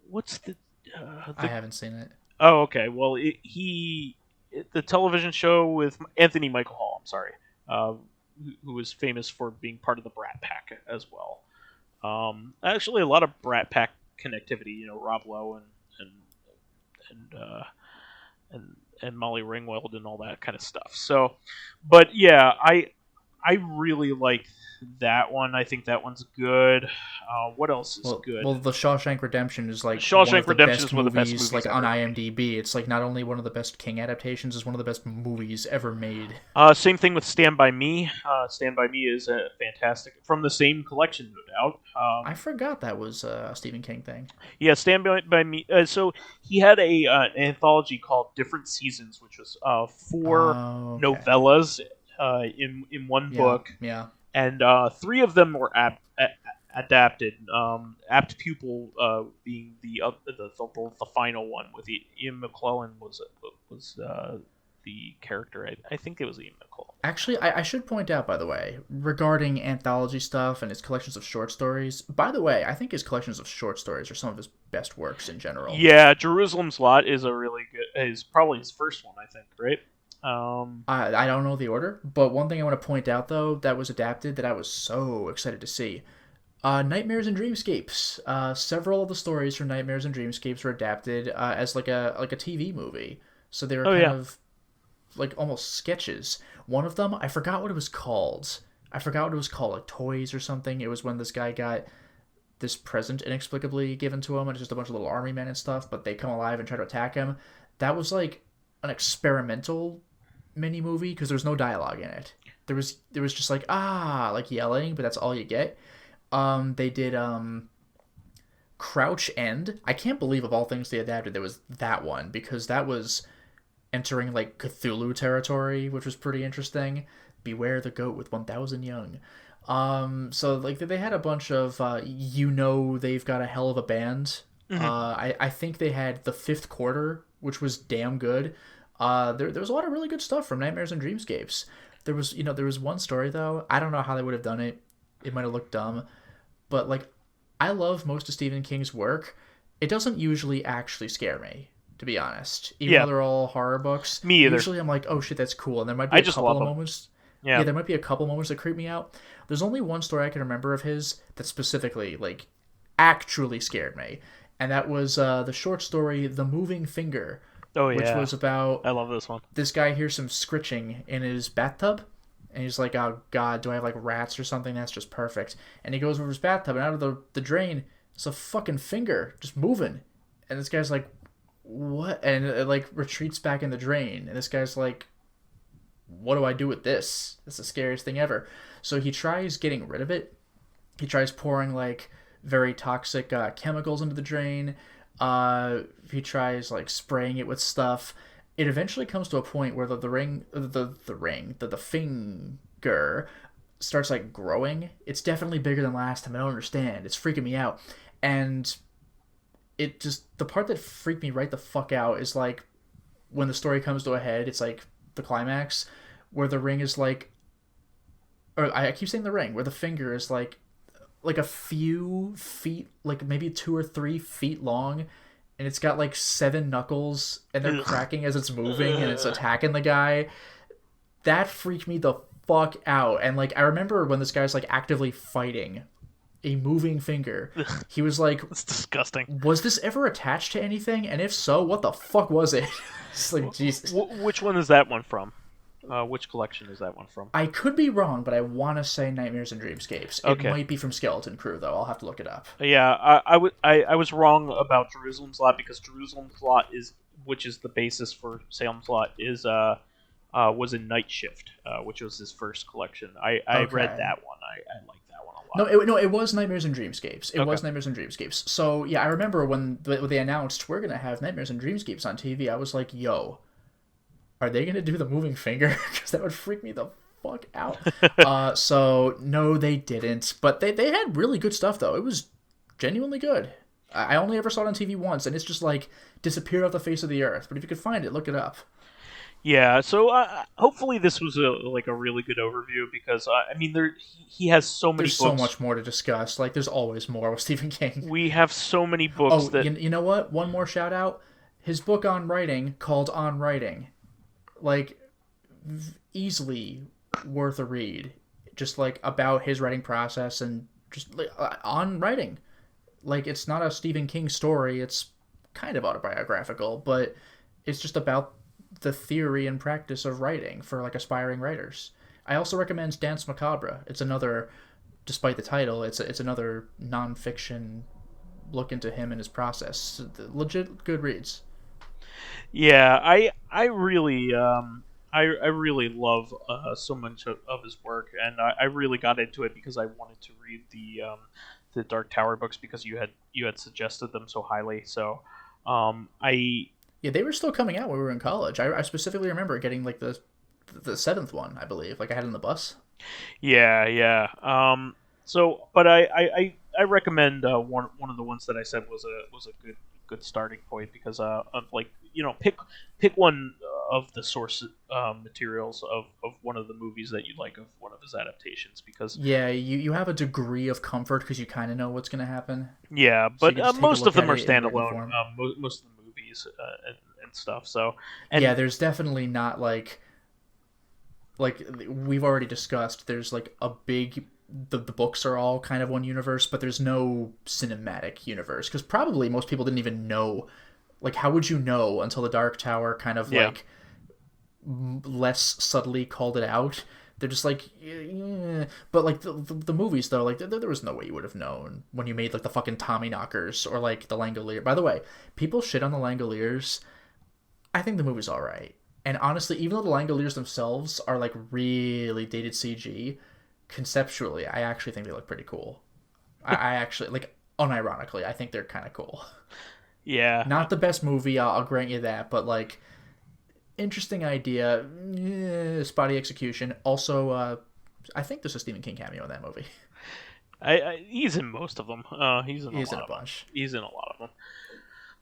what's the?
I haven't seen it.
Oh, okay. Well, the television show with Anthony Michael Hall. I'm sorry. Who was famous for being part of the Brat Pack as well. Actually, a lot of Brat Pack connectivity. Rob Lowe and Molly Ringwald and all that kind of stuff. So, but yeah, I really like that one. I think that one's good. What else is good?
Well, The Shawshank Redemption is like
Shawshank Redemption is one of the best movies
like on IMDb. It's like not only one of the best King adaptations, it's one of the best movies ever made.
Same thing with Stand By Me. Stand By Me is fantastic from the same collection, no doubt.
I forgot that was a Stephen King thing.
Yeah, Stand By Me. So he had an anthology called Different Seasons, which was 4 novellas in one book.
Yeah.
And 3 of them were adapted. Apt Pupil being the final one, with Ian McClellan was the character. I think it was Ian McClellan.
Actually, I should point out, by the way, regarding anthology stuff and his collections of short stories. By the way, I think his collections of short stories are some of his best works in general.
Yeah, Jerusalem's Lot is a really good. Is probably his first one, I think. Right.
I don't know the order, but one thing I want to point out though that was adapted that I was so excited to see. Nightmares and Dreamscapes. Several of the stories from Nightmares and Dreamscapes were adapted as like a TV movie. So they were kind of like almost sketches. One of them, I forgot what it was called. Like Toys or something. It was when this guy got this present inexplicably given to him, and it's just a bunch of little army men and stuff, but they come alive and try to attack him. That was like an experimental mini movie because there was no dialogue in it. There was just like like yelling, but that's all you get. They did Crouch End. I can't believe of all things they adapted there was that one, because that was entering like Cthulhu territory, which was pretty interesting. Beware the goat with 1,000 young. So like they had a bunch of they've got a hell of a band. I think they had the Fifth Quarter, which was damn good. There was a lot of really good stuff from Nightmares and Dreamscapes. There was one story though. I don't know how they would have done it. It might have looked dumb, but like I love most of Stephen King's work. It doesn't usually actually scare me, to be honest. Even though they're all horror books.
Me either.
Usually I'm like, oh shit, that's cool. And there might be a couple of moments.
Yeah,
there might be a couple moments that creep me out. There's only one story I can remember of his that specifically, like, actually scared me. And that was the short story, The Moving Finger.
Oh, yeah.
Which was about...
I love this one.
This guy hears some scritching in his bathtub. And he's like, oh, God, do I have, like, rats or something? That's just perfect. And he goes over his bathtub, and out of the drain, it's a fucking finger just moving. And this guy's like, what? And it, like, retreats back in the drain. And this guy's like, what do I do with this? That's the scariest thing ever. So he tries getting rid of it. He tries pouring, like, very toxic chemicals into the drain. He tries, like, spraying it with stuff. It eventually comes to a point where the finger starts, like, growing. It's definitely bigger than last time. I don't understand. It's freaking me out. And it just... The part that freaked me right the fuck out is, like, when the story comes to a head, it's, like, the climax, where the ring is, like... Or I keep saying the ring, where the finger is, like a few feet, like, maybe 2 or 3 feet long, and it's got, like, 7 knuckles, and they're cracking as it's moving, and it's attacking the guy. That freaked me the fuck out. And, like, I remember when this guy's, like, actively fighting a moving finger, he was like...
It's disgusting.
Was this ever attached to anything? And if so, what the fuck was it? It's like, Jesus.
Which one is that one from? Which collection is that one from?
I could be wrong, but I want to say Nightmares and Dreamscapes.
Okay.
It might be from Skeleton Crew, though. I'll have to look it up.
Yeah, I was wrong about Jerusalem's Lot, because Jerusalem's Lot which is the basis for Salem's Lot, was in Night Shift, which was his first collection. I read that one. I liked that one a lot.
It was Nightmares and Dreamscapes. It was Nightmares and Dreamscapes. So yeah, I remember when they announced we're gonna have Nightmares and Dreamscapes on TV. I was like, yo. Are they going to do the moving finger? Because that would freak me the fuck out. So, no, they didn't. But they had really good stuff, though. It was genuinely good. I only ever saw it on TV once, and it's just, like, disappeared off the face of the earth. But if you could find it, look it up.
Yeah, so hopefully this was a really good overview, because, I mean, he has so many books.
There's so much more to discuss. Like, there's always more with Stephen King.
We have so many books that...
You know what? One more shout-out. His book on writing, called On Writing... like, easily worth a read, just, like, about his writing process and just, like, on writing. Like, it's not a Stephen King story, it's kind of autobiographical, but it's just about the theory and practice of writing for, like, aspiring writers. I also recommend Dance Macabre. It's another, despite the title, it's another non-fiction look into him and his process. Legit good reads.
Yeah, I really love so much of his work, and I really got into it because I wanted to read the Dark Tower books, because you had suggested them so highly. So
yeah, they were still coming out when we were in college. I specifically remember getting, like, the 7th one, I believe. Like, I had it in the bus.
Yeah. So, but I recommend one of the ones that I said was a good starting point, because like, you know, pick one of the source materials of one of the movies that you like, of one of his adaptations, because
you have a degree of comfort because you kind of know what's going to happen.
Yeah, but
so
most of them are standalone. Most of the movies and stuff. So
yeah, there's definitely not like we've already discussed. There's like a big. The books are all kind of one universe, but there's no cinematic universe, because probably most people didn't even know. Like, how would you know until the Dark Tower kind of like less subtly called it out? They're just like, but like the movies though, like there was no way you would have known when you made like the fucking Tommyknockers or like the Langoliers. By the way, people shit on the Langoliers. I think the movie's all right, and honestly, even though the Langoliers themselves are like really dated CG. Conceptually, I actually think they look pretty cool. I actually, like, unironically, I think they're kind of cool.
Yeah.
Not the best movie, I'll grant you that, but, like, interesting idea, spotty execution. Also, I think there's a Stephen King cameo in that movie.
He's in most of them. He's in a
bunch.
He's in a lot of them.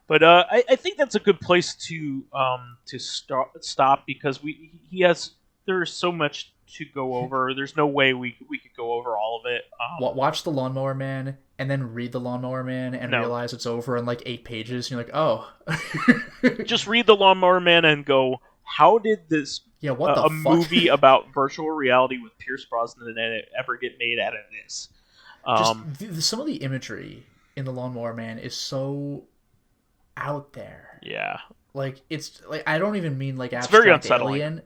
But I think that's a good place to stop because there's so much to go over. There's no way we could go over all of it.
Watch The Lawnmower Man and then read The Lawnmower Man and realize it's over in like 8 pages. And you're like, oh.
Just read The Lawnmower Man and go, how did this
fuck?
movie about virtual reality with Pierce Brosnan ever get made out of this?
Some of the imagery in The Lawnmower Man is so out there.
Yeah.
Like, it's like, I don't even mean like abstract,
it's very unsettling.
Alien.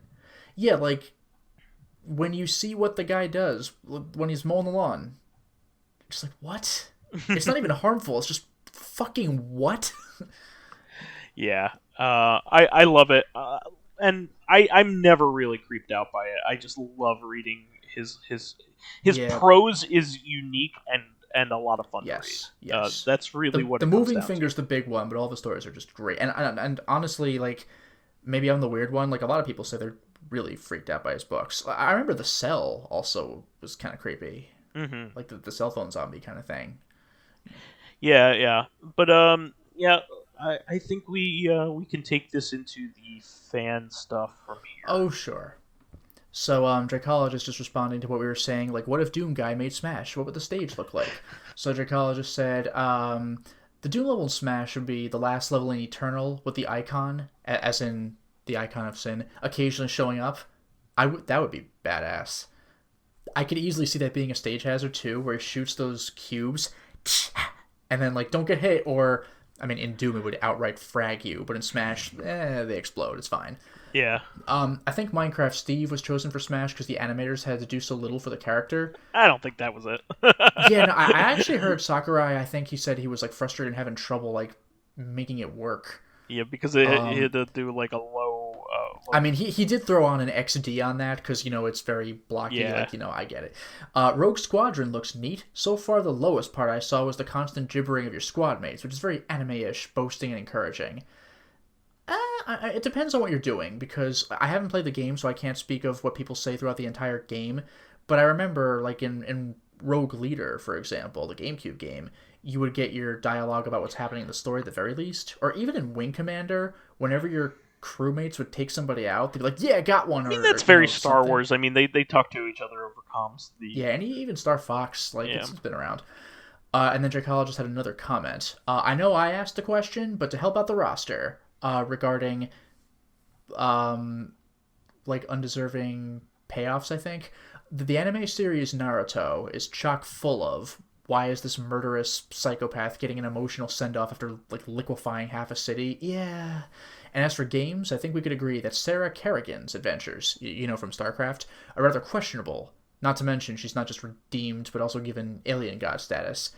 Yeah, like when you see what the guy does when he's mowing the lawn, just like, what? It's not even harmful. It's just fucking what?
Yeah. I love it. And I'm never really creeped out by it. I just love reading his prose is unique and a lot of fun to read. Yes. That's really what
the moving finger's the big one, but all the stories are just great. And honestly, like, maybe I'm the weird one. Like, a lot of people say they're really freaked out by his books. I remember The Cell also was kind of creepy.
Mm-hmm.
Like the cell phone zombie kind of thing.
Yeah. But I think we can take this into the fan stuff from here.
Oh, sure. So, Dracologist just responding to what we were saying, like, what if Doom Guy made Smash? What would the stage look like? So, Dracologist said, the Doom level in Smash would be the last level in Eternal with the icon, as in the icon of sin, occasionally showing up. That would be badass. I could easily see that being a stage hazard, too, where he shoots those cubes, and then, like, don't get hit, or, I mean, in Doom it would outright frag you, but in Smash, they explode, it's fine.
Yeah.
I think Minecraft Steve was chosen for Smash because the animators had to do so little for the character.
I don't think that was it.
Yeah, no, I actually heard Sakurai, I think he said he was, like, frustrated and having trouble, like, making it work.
Yeah, because he had to do, like, a low...
I mean, he did throw on an XD on that because, it's very blocky.
Yeah.
Like, I get it. Rogue Squadron looks neat. So far, the lowest part I saw was the constant gibbering of your squad mates, which is very anime-ish, boasting and encouraging. It depends on what you're doing, because I haven't played the game, so I can't speak of what people say throughout the entire game. But I remember, like, in Rogue Leader, for example, the GameCube game, you would get your dialogue about what's happening in the story at the very least. Or even in Wing Commander, whenever your crewmates would take somebody out, they'd be like, yeah, got one.
I mean, that's very Star Wars. I mean, they talk to each other over comms.
Yeah, and even Star Fox, like, it's been around. And then Dracologist had another comment. I know I asked the question, but to help out the roster, regarding, like, undeserving payoffs, I think. The anime series Naruto is chock full of, why is this murderous psychopath getting an emotional send-off after, like, liquefying half a city? Yeah. And as for games, I think we could agree that Sarah Kerrigan's adventures, from StarCraft, are rather questionable. Not to mention, she's not just redeemed, but also given alien god status.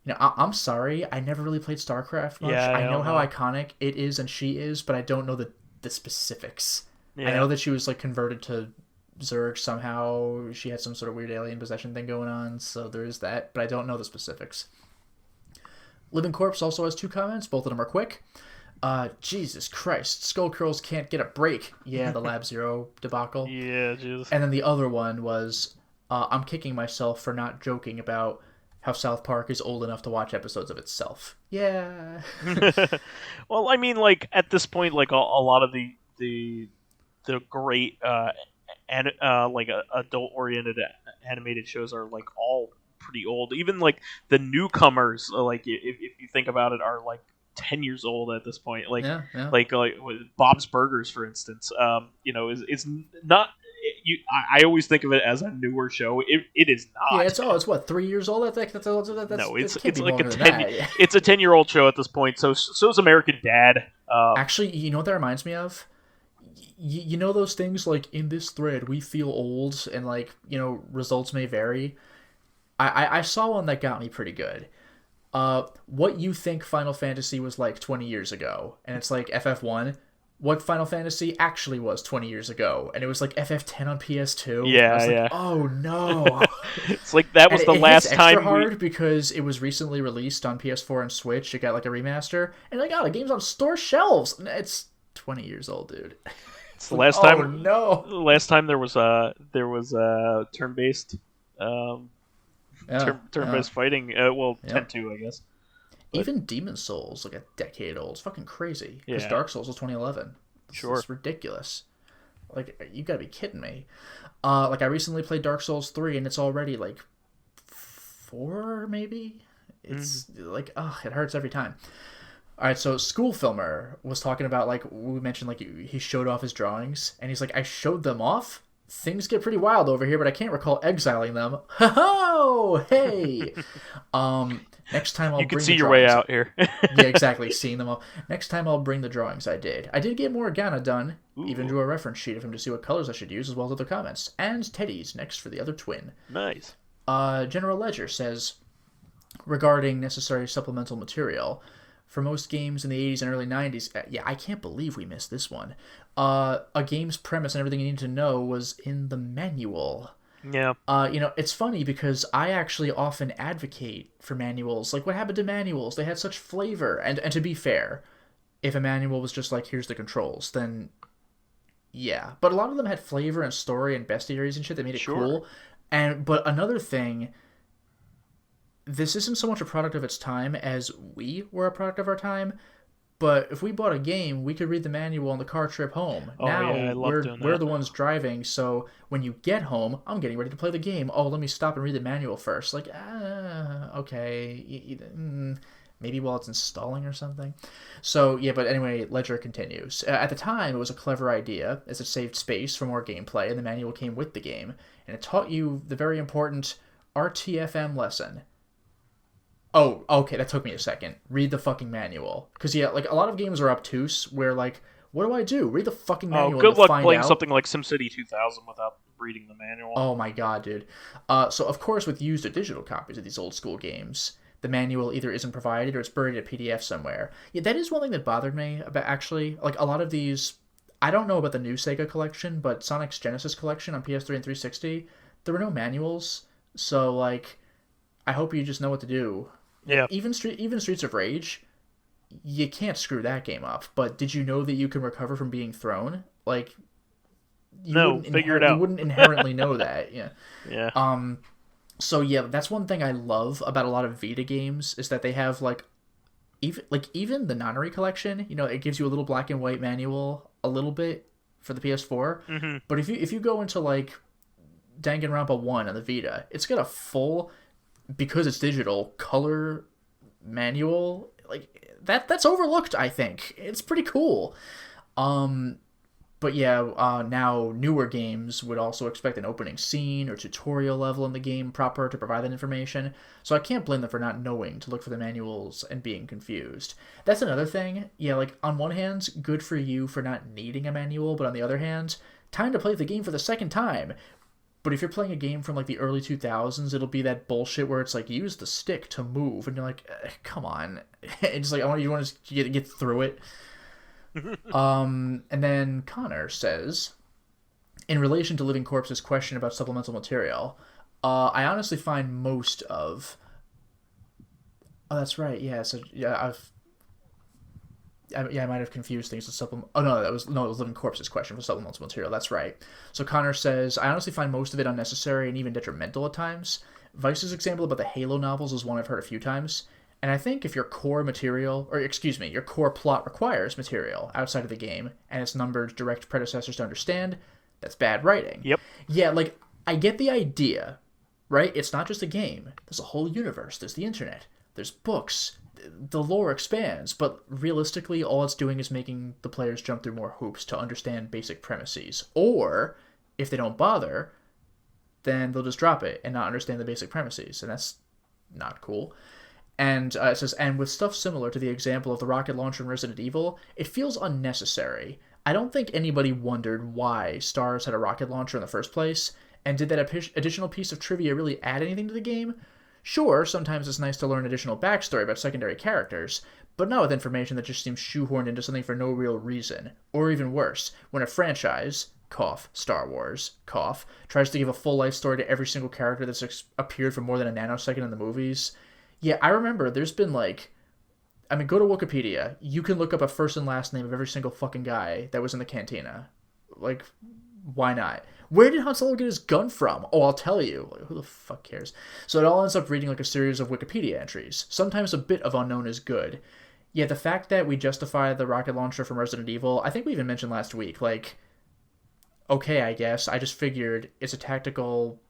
I'm sorry, I never really played StarCraft much.
Yeah,
I know how iconic it is and she is, but I don't know the specifics. Yeah. I know that she was, like, converted to Zerg somehow. She had some sort of weird alien possession thing going on, so there is that, but I don't know the specifics. Living Corpse also has 2 comments. Both of them are quick. Jesus Christ, Skullcurls can't get a break. Yeah, the Lab Zero debacle.
Yeah, Jesus.
And then the other one was, I'm kicking myself for not joking about how South Park is old enough to watch episodes of itself. Yeah.
Well, I mean, like, at this point, like, a lot of the great adult-oriented animated shows are, like, all pretty old. Even, like, the newcomers, like, if you think about it, are, like, 10 years old at this point. Like, like Bob's Burgers, for instance, is not... I always think of it as a newer show. It is not.
Yeah, it's what, 3 years old? That's
no, it's like a 10. It's a 10-year-old show at this point. So is American Dad.
Actually, you know what that reminds me of? You know those things like, in this thread we feel old and, like, results may vary. I saw one that got me pretty good. What you think Final Fantasy was like 20 years ago, and it's like FF1. What Final Fantasy actually was 20 years ago, and it was like FF10 on PS2.
Yeah,
I was
like,
oh no!
It's like that was the last time.
Extra hard because it was recently released on PS4 and Switch. It got like a remaster, and like, the game's on store shelves. It's 20 years old, dude.
It's the last time.
Oh no!
The last time there was turn-based, turn-based fighting. Well, 10-2, I guess.
But even Demon Souls, like a decade old, it's fucking crazy. Because Dark Souls was 2011. It's ridiculous. Like, you gotta be kidding me. Like, I recently played Dark Souls 3, and it's already, like, 4, maybe? It's, like, it hurts every time. Alright, so School Filmer was talking about, like, we mentioned, like, he showed off his drawings, and he's like, I showed them off? Things get pretty wild over here, but I can't recall exiling them. Ho-ho! Hey! Next time I'll
you can
bring
see
the
your
drawings.
way out here.
Yeah, exactly. Seeing them all. Next time I'll bring the drawings I did. I did get Morgana done.
Ooh.
Even drew a reference sheet of him to see what colors I should use, as well as other comments. And Teddy's next for the other twin.
Nice.
General Ledger says, regarding necessary supplemental material, for most games in the 80s and early 90s, yeah, I can't believe we missed this one. A game's premise and everything you need to know was in the manual.
Yeah.
It's funny because I actually often advocate for manuals. Like, what happened to manuals? They had such flavor. And to be fair, if a manual was just like, here's the controls, then yeah. But a lot of them had flavor and story and bestiaries and shit that made it cool. But another thing, this isn't so much a product of its time as we were a product of our time. But if we bought a game, we could read the manual on the car trip home. We're the ones driving, so when you get home, I'm getting ready to play the game. Oh, let me stop and read the manual first. Like, okay, maybe while it's installing or something. So, yeah, but anyway, Ledger continues. At the time, it was a clever idea, as it saved space for more gameplay, and the manual came with the game. And it taught you the very important RTFM lesson. Oh, okay, that took me a second. Read the fucking manual. Because, yeah, like, a lot of games are obtuse, where, like, what do I do? Read the fucking manual.
Oh, good luck playing something like SimCity 2000 without reading the manual.
Oh my god, dude. So, of course, with used or digital copies of these old school games, the manual either isn't provided or it's buried in a PDF somewhere. Yeah, that is one thing that bothered me about, actually. Like, a lot of these... I don't know about the new Sega collection, but Sonic's Genesis collection on PS3 and 360, there were no manuals. So, like, I hope you just know what to do.
Yeah.
Even Streets of Rage, you can't screw that game up. But did you know that you can recover from being thrown? Like,
figure it out.
You wouldn't inherently know that. Yeah.
Yeah.
So yeah, that's one thing I love about a lot of Vita games is that they have even the Nonary collection. You know, it gives you a little black and white manual, a little bit for the PS4.
Mm-hmm.
But if you go into like Danganronpa 1 on the Vita, it's got a full, because it's digital, color manual. Like that's overlooked, I think. It's pretty cool. But yeah, now newer games would also expect an opening scene or tutorial level in the game proper to provide that information. So I can't blame them for not knowing to look for the manuals and being confused. That's another thing. Yeah, like on one hand, good for you for not needing a manual, but on the other hand, time to play the game for the second time. But if you're playing a game from like the early 2000s, it'll be that bullshit where it's like, use the stick to move, and you're like, come on. It's like, you want to get through it. And then Connor says, in relation to Living Corpse's question about supplemental material, I honestly find most of... Oh, that's right, yeah, so, yeah, I might have confused things with supplement. Oh no, it was Living Corpse's question for supplemental material. That's right. So Connor says, I honestly find most of it unnecessary and even detrimental at times. Vice's example about the Halo novels is one I've heard a few times. And I think if your core plot requires material outside of the game and it's numbered direct predecessors to understand, that's bad writing.
Yep.
Yeah, like I get the idea, right? It's not just a game. There's a whole universe. There's the internet. There's books. The lore expands, but realistically, all it's doing is making the players jump through more hoops to understand basic premises. Or, if they don't bother, then they'll just drop it and not understand the basic premises, and that's not cool. And it says, and with stuff similar to the example of the rocket launcher in Resident Evil, it feels unnecessary. I don't think anybody wondered why STARS had a rocket launcher in the first place, and did that additional piece of trivia really add anything to the game? Sure, sometimes it's nice to learn additional backstory about secondary characters, but not with information that just seems shoehorned into something for no real reason. Or even worse, when a franchise, cough, Star Wars, cough, tries to give a full life story to every single character that's appeared for more than a nanosecond in the movies. Yeah, I remember there's been go to Wikipedia. You can look up a first and last name of every single fucking guy that was in the cantina. Like, why not? Where did Han Solo get his gun from? Oh, I'll tell you. Like, who the fuck cares? So it all ends up reading like a series of Wikipedia entries. Sometimes a bit of unknown is good. Yeah, the fact that we justify the rocket launcher from Resident Evil, I think we even mentioned last week, like, okay, I guess. I just figured it's a tactical,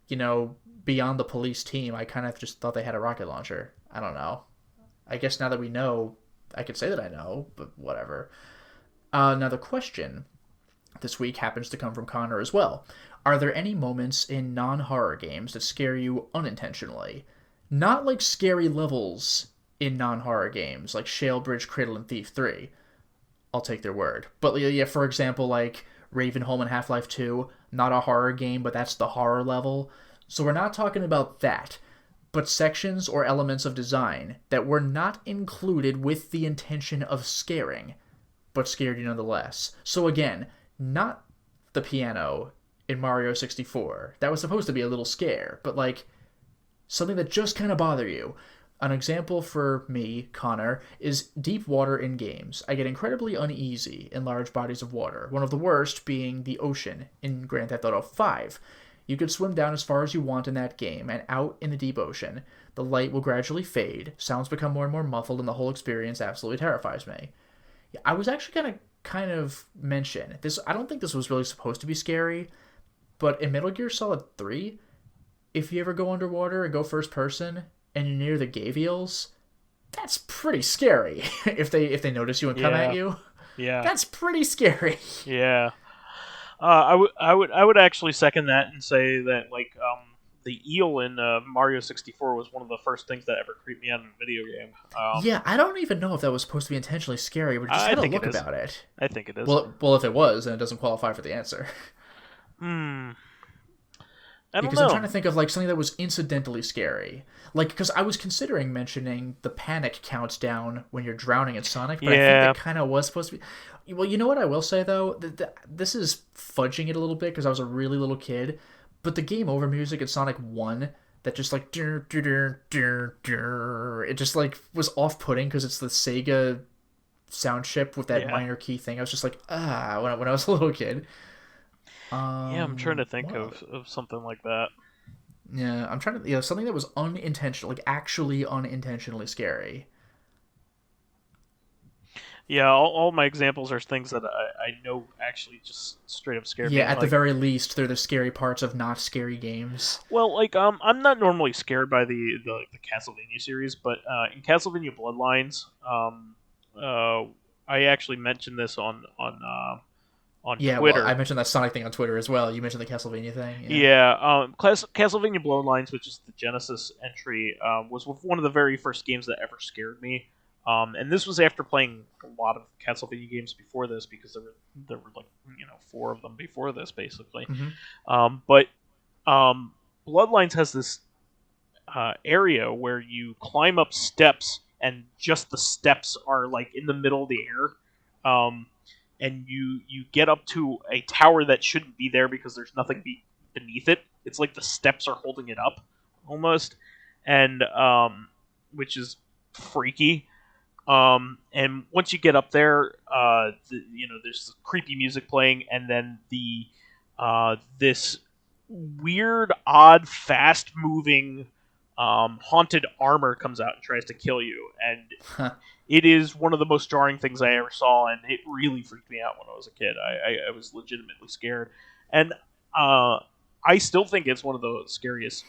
beyond the police team. I kind of just thought they had a rocket launcher. I don't know. I guess now that we know, I could say that I know, but whatever. Now the question this week happens to come from Connor as well. Are there any moments in non-horror games that scare you unintentionally? Not like scary levels in non-horror games, like Shale Bridge, Cradle, and Thief 3. I'll take their word. But yeah, for example, like Ravenholm and Half-Life 2, not a horror game, but that's the horror level. So we're not talking about that, but sections or elements of design that were not included with the intention of scaring, but scared you nonetheless. So again, not the piano in Mario 64. That was supposed to be a little scare, but like something that just kind of bothered you. An example for me, Connor, is deep water in games. I get incredibly uneasy in large bodies of water, one of the worst being the ocean in Grand Theft Auto 5. You could swim down as far as you want in that game, and out in the deep ocean, the light will gradually fade, sounds become more and more muffled, and the whole experience absolutely terrifies me. I was actually going to kind of mention this. I don't think this was really supposed to be scary, but in Metal Gear Solid 3, if you ever go underwater and go first person and you're near the Gavials, that's pretty scary. if they notice you and come at you, that's pretty scary.
Yeah, I would actually second that and say that like the eel in Mario 64 was one of the first things that ever creeped me out in a video game.
Yeah, I don't even know if that was supposed to be intentionally scary, but just had a look about it.
I think it is.
Well, if it was, then it doesn't qualify for the answer.
I don't
because
know.
I'm trying to think of like something that was incidentally scary. Like, because I was considering mentioning the panic countdown when you're drowning in Sonic, but I think that kind of was supposed to be. Well, you know what I will say, though? This is fudging it a little bit because I was a really little kid, but the game over music in Sonic 1, that just like, it just like was off-putting because it's the Sega sound chip with that minor key thing. I was just like, when I was a little kid.
I'm trying to think of something like that.
Yeah, I'm trying to, something that was unintentional, like actually unintentionally scary.
Yeah, all my examples are things that I know actually just straight up scared me.
Yeah, at the very least, they're the scary parts of not scary games.
Well, like I'm not normally scared by the Castlevania series, but in Castlevania Bloodlines, I actually mentioned this on Twitter.
Well, I mentioned that Sonic thing on Twitter as well. You mentioned the Castlevania thing.
Castlevania Bloodlines, which is the Genesis entry, was one of the very first games that ever scared me. And this was after playing a lot of Castlevania games before this, because there were like 4 of them before this, basically.
Mm-hmm.
But Bloodlines has this area where you climb up steps, and just the steps are like in the middle of the air. And you get up to a tower that shouldn't be there because there's nothing beneath it. It's like the steps are holding it up, almost, and which is freaky. And once you get up there, there's creepy music playing, and then this weird, odd, fast-moving, haunted armor comes out and tries to kill you, and it is one of the most jarring things I ever saw, and it really freaked me out when I was a kid. I was legitimately scared, and I still think it's one of the scariest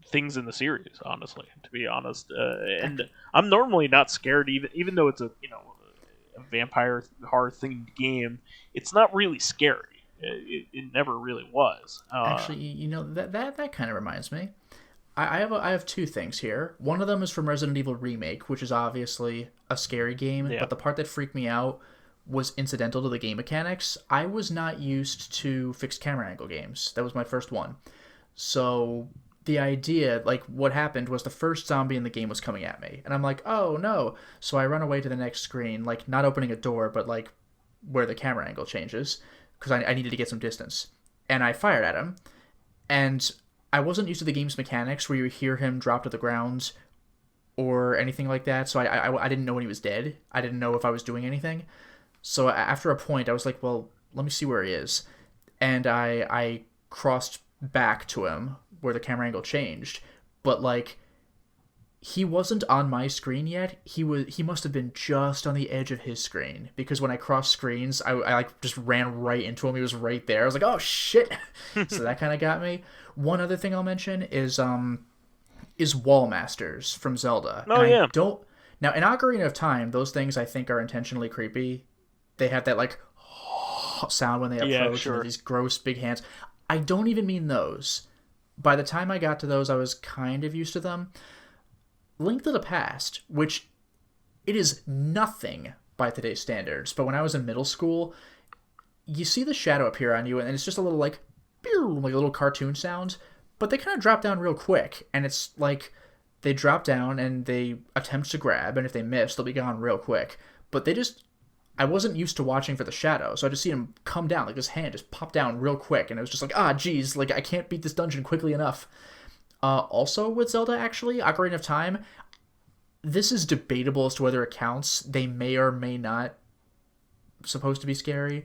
things in the series, honestly, to be honest. And I'm normally not scared, even though it's a vampire horror themed game. It's not really scary. It never really was.
Actually, that kind of reminds me. I have 2 things here. One of them is from Resident Evil Remake, which is obviously a scary game, but the part that freaked me out was incidental to the game mechanics. I was not used to fixed camera angle games. That was my first one. So the idea, like what happened was the first zombie in the game was coming at me, and I'm like, oh no. So I run away to the next screen, like not opening a door, but like where the camera angle changes, because I needed to get some distance. And I fired at him, and I wasn't used to the game's mechanics where you hear him drop to the ground or anything like that, so I didn't know when he was dead. I didn't know if I was doing anything. So after a point, I was like, well, let me see where he is. And I crossed back to him where the camera angle changed. But, like, he wasn't on my screen yet. He must have been just on the edge of his screen, because when I crossed screens, I like just ran right into him. He was right there. I was like, oh shit. So that kind of got me. One other thing I'll mention is Wall Masters from Zelda.
Oh,
and
yeah.
I don't Now, in Ocarina of Time, those things I think are intentionally creepy. They have that like sound when they approach,
Yeah, sure.
and these gross big hands. I don't even mean those. By the time I got to those, I was kind of used to them. Link to the Past, which it is nothing by today's standards, but when I was in middle school, you see the shadow appear on you, and it's just a little like, pew, like a little cartoon sound, but they kind of drop down real quick, and it's like they drop down and they attempt to grab, and if they miss, they'll be gone real quick. But I wasn't used to watching for the shadow, so I just see him come down, like his hand just pop down real quick, and it was just like, geez, like I can't beat this dungeon quickly enough. Also with Zelda, actually, Ocarina of Time, this is debatable as to whether it counts. They may or may not supposed to be scary,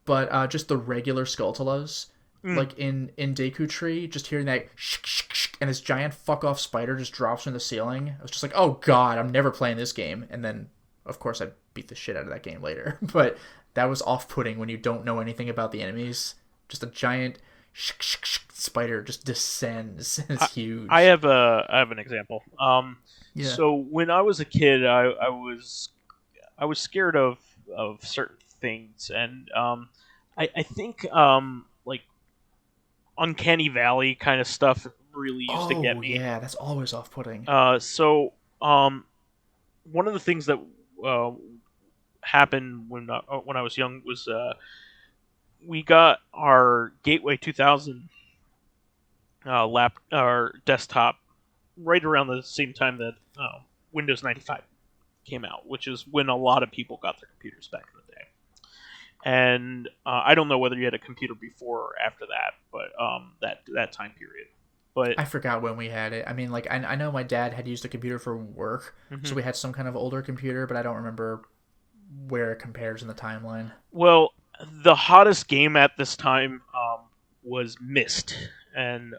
but just the regular Skulltulas, like in Deku Tree, just hearing that shh, shh, shh, and this giant fuck off spider just drops from the ceiling. I was just like, oh god, I'm never playing this game. And then, of course, I beat the shit out of that game later. But that was off-putting when you don't know anything about the enemies. Just a giant spider just descends. It's huge.
I have an example.
Yeah.
So when I was a kid, I was scared of certain things, and I think like Uncanny Valley kind of stuff really used to get me.
Yeah, that's always off-putting.
So one of the things that happened when I was young was we got our Gateway 2000 our desktop right around the same time that Windows 95 came out, which is when a lot of people got their computers back in the day. And I don't know whether you had a computer before or after that, but that time period. But
I forgot when we had it. I mean, like, I know my dad had used a computer for work, so we had some kind of older computer, but I don't remember where it compares in the timeline.
Well, the hottest game at this time was Myst, and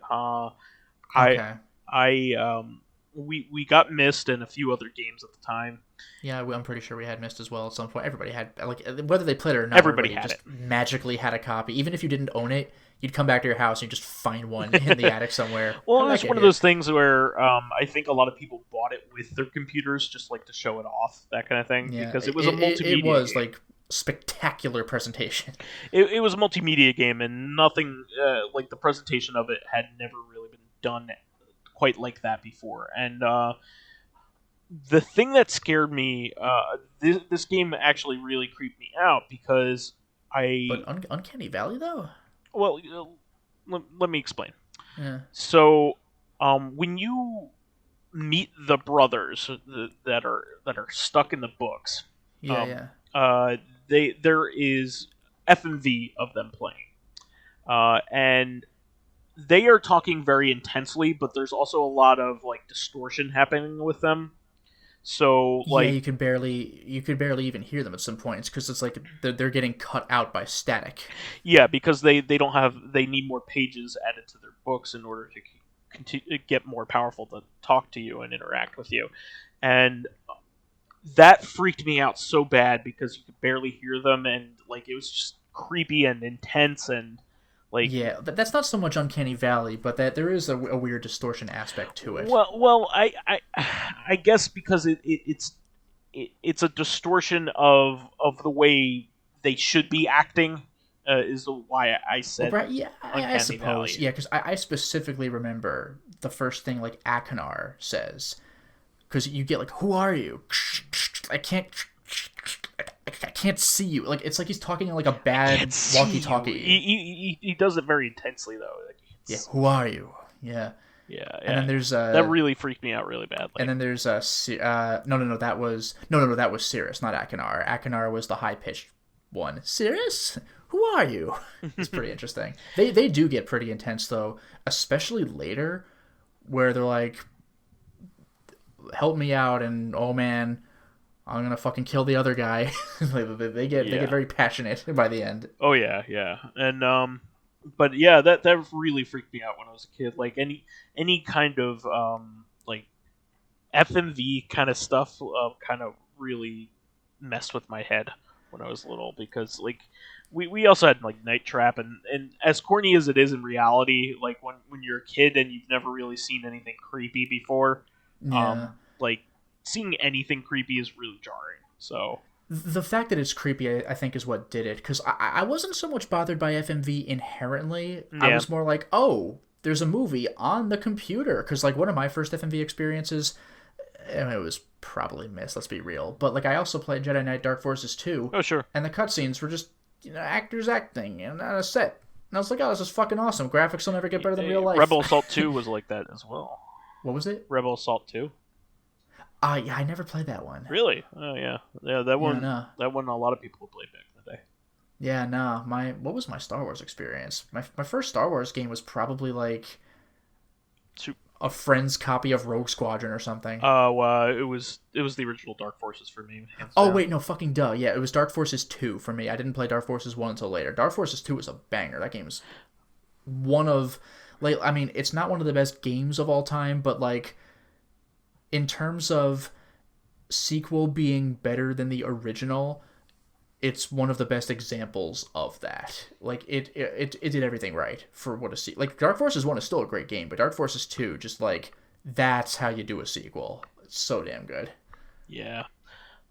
we got Myst and a few other games at the time.
Yeah, I'm pretty sure we had Myst as well at some point. Everybody had, like, whether they played it or not,
everybody had
just
it.
Magically had a copy. Even if you didn't own it, you'd come back to your house and you'd just find one in the attic somewhere.
Well, it's one of those things where I think a lot of people bought it with their computers just like to show it off, that kind of thing, because it was a multimedia
It was
game.
like spectacular presentation.
It was a multimedia game, and nothing like the presentation of it had never really been done quite like that before. And the thing that scared me, this game actually really creeped me out because
But Uncanny Valley, though?
Well, let me explain.
Yeah.
So, when you meet the brothers that are stuck in the books, there is FMV of them playing, and they are talking very intensely, but there's also a lot of like distortion happening with them. So like
you could barely even hear them at some points because it's like they're getting cut out by static.
Yeah, because they need more pages added to their books in order to continue, get more powerful to talk to you and interact with you, and that freaked me out so bad because you could barely hear them, and like it was just creepy and intense and like
that's not so much Uncanny Valley, but that there is a weird distortion aspect to it.
Well, I guess because it's a distortion of the way they should be acting is why I said
right, yeah, I suppose
Valley.
Yeah, because I specifically remember the first thing like Akinar says, because you get like, who are you? I can't see you. Like it's like he's talking in like a bad walkie-talkie.
He does it very intensely though.
Like, who are you? Yeah. And then there's
that really freaked me out really badly.
And then there's that was Cirrus, not Akinar. Akinar was the high-pitched one. Cirrus, who are you? It's pretty interesting. They do get pretty intense though, especially later, where they're like, help me out, and oh man, I'm gonna fucking kill the other guy. They get very passionate by the end.
Oh yeah, and but yeah, that really freaked me out when I was a kid. Like any kind of like FMV kind of stuff, kind of really messed with my head when I was little, because like we also had like Night Trap, and as corny as it is in reality, like when you're a kid and you've never really seen anything creepy before, like seeing anything creepy is really jarring. So
the fact that it's creepy, I think, is what did it, because I wasn't so much bothered by FMV inherently.
Yeah.
I was more like, oh, there's a movie on the computer, because like one of my first FMV experiences, I mean, it was probably missed, let's be real, but like I also played Jedi Knight Dark Forces 2.
Oh sure.
And the cutscenes were just, actors acting and on a set. And I was like, oh, this is fucking awesome. Graphics will never get better than real life.
Rebel Assault 2 was like that as well.
What was it?
Rebel Assault 2.
Yeah, I never played that one.
Really? Oh yeah. That one.
Yeah, no.
That one a lot of people played back in the day.
Yeah, no. What was my Star Wars experience? My first Star Wars game was probably like a friend's copy of Rogue Squadron or something.
It was the original Dark Forces for me.
Wait, no, fucking duh. Yeah, it was Dark Forces 2 for me. I didn't play Dark Forces 1 until later. Dark Forces 2 was a banger. That game's one of, like, I mean, it's not one of the best games of all time, but like, in terms of sequel being better than the original, it's one of the best examples of that. Like, it did everything right for what a sequel. Like, Dark Forces 1 is still a great game, but Dark Forces 2, just like, that's how you do a sequel. It's so damn good.
Yeah.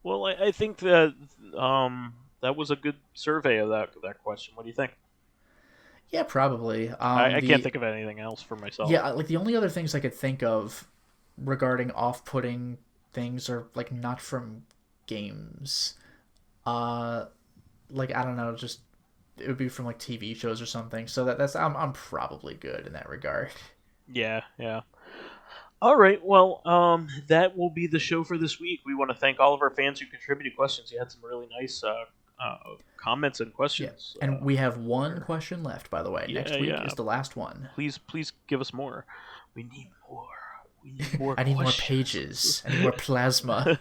Well, I think that that was a good survey of that question. What do you think?
Yeah, probably.
I can't think of anything else for myself.
Yeah, like, the only other things I could think of regarding off-putting things are like not from games. Like, I don't know, just it would be from like TV shows or something. So that's I'm probably good in that regard.
Yeah. All right, well, that will be the show for this week. We want to thank all of our fans who contributed questions. You had some really nice comments and questions.
Yeah. And we have one question left, by the way. Next week is the last one.
Please give us more. We need more.
I need more pages. I need more plasma.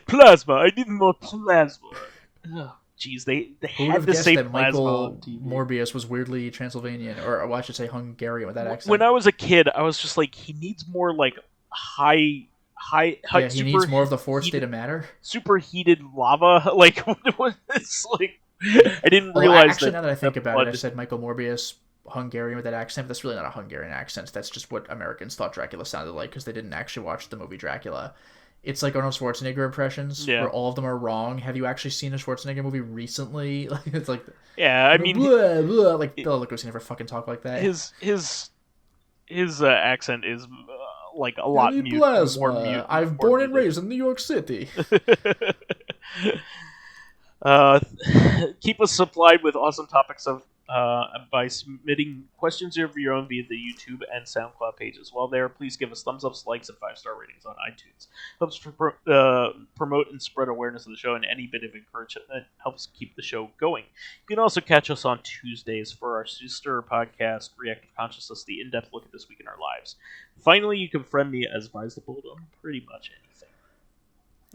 Plasma. I need more plasma. Jeez, they had to say
that
plasma
Michael
on TV.
Morbius was weirdly Transylvanian, or I should say Hungarian with that accent.
When I was a kid, I was just like, he needs more like high.
Yeah, he needs more of the Force state of matter.
Superheated lava. Like, what it's like. I didn't realize.
Actually, now that I think about it, I said Michael Morbius Hungarian with that accent, but that's really not a Hungarian accent. That's just what Americans thought Dracula sounded like because they didn't actually watch the movie Dracula. It's like Arnold Schwarzenegger impressions, where all of them are wrong. Have you actually seen a Schwarzenegger movie recently? Like, it's like,
I mean,
blah, blah. Like, Bela Lugosi never fucking talk like that.
His accent is like a lot more mute.
I've born and raised in New York City.
Keep us supplied with awesome topics by submitting questions of your own via the YouTube and SoundCloud pages. While there, please give us thumbs ups, likes, and 5-star ratings on iTunes. Helps promote and spread awareness of the show, and any bit of encouragement helps keep the show going. You can also catch us on Tuesdays for our sister podcast, Corrective Consciousness, the in-depth look at this week in our lives. Finally, you can friend me as vysethebold on pretty much anything.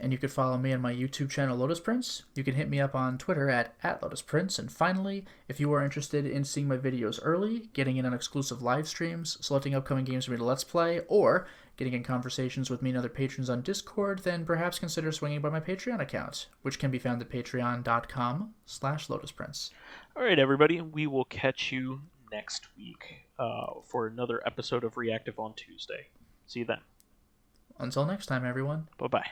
And you can follow me on my YouTube channel, Lotus Prince. You can hit me up on Twitter at Lotus Prince. And finally, if you are interested in seeing my videos early, getting in on exclusive live streams, selecting upcoming games for me to Let's Play, or getting in conversations with me and other patrons on Discord, then perhaps consider swinging by my Patreon account, which can be found at patreon.com/LotusPrince.
All right, everybody. We will catch you next week for another episode of Reactive on Tuesday. See you then.
Until next time, everyone.
Bye-bye.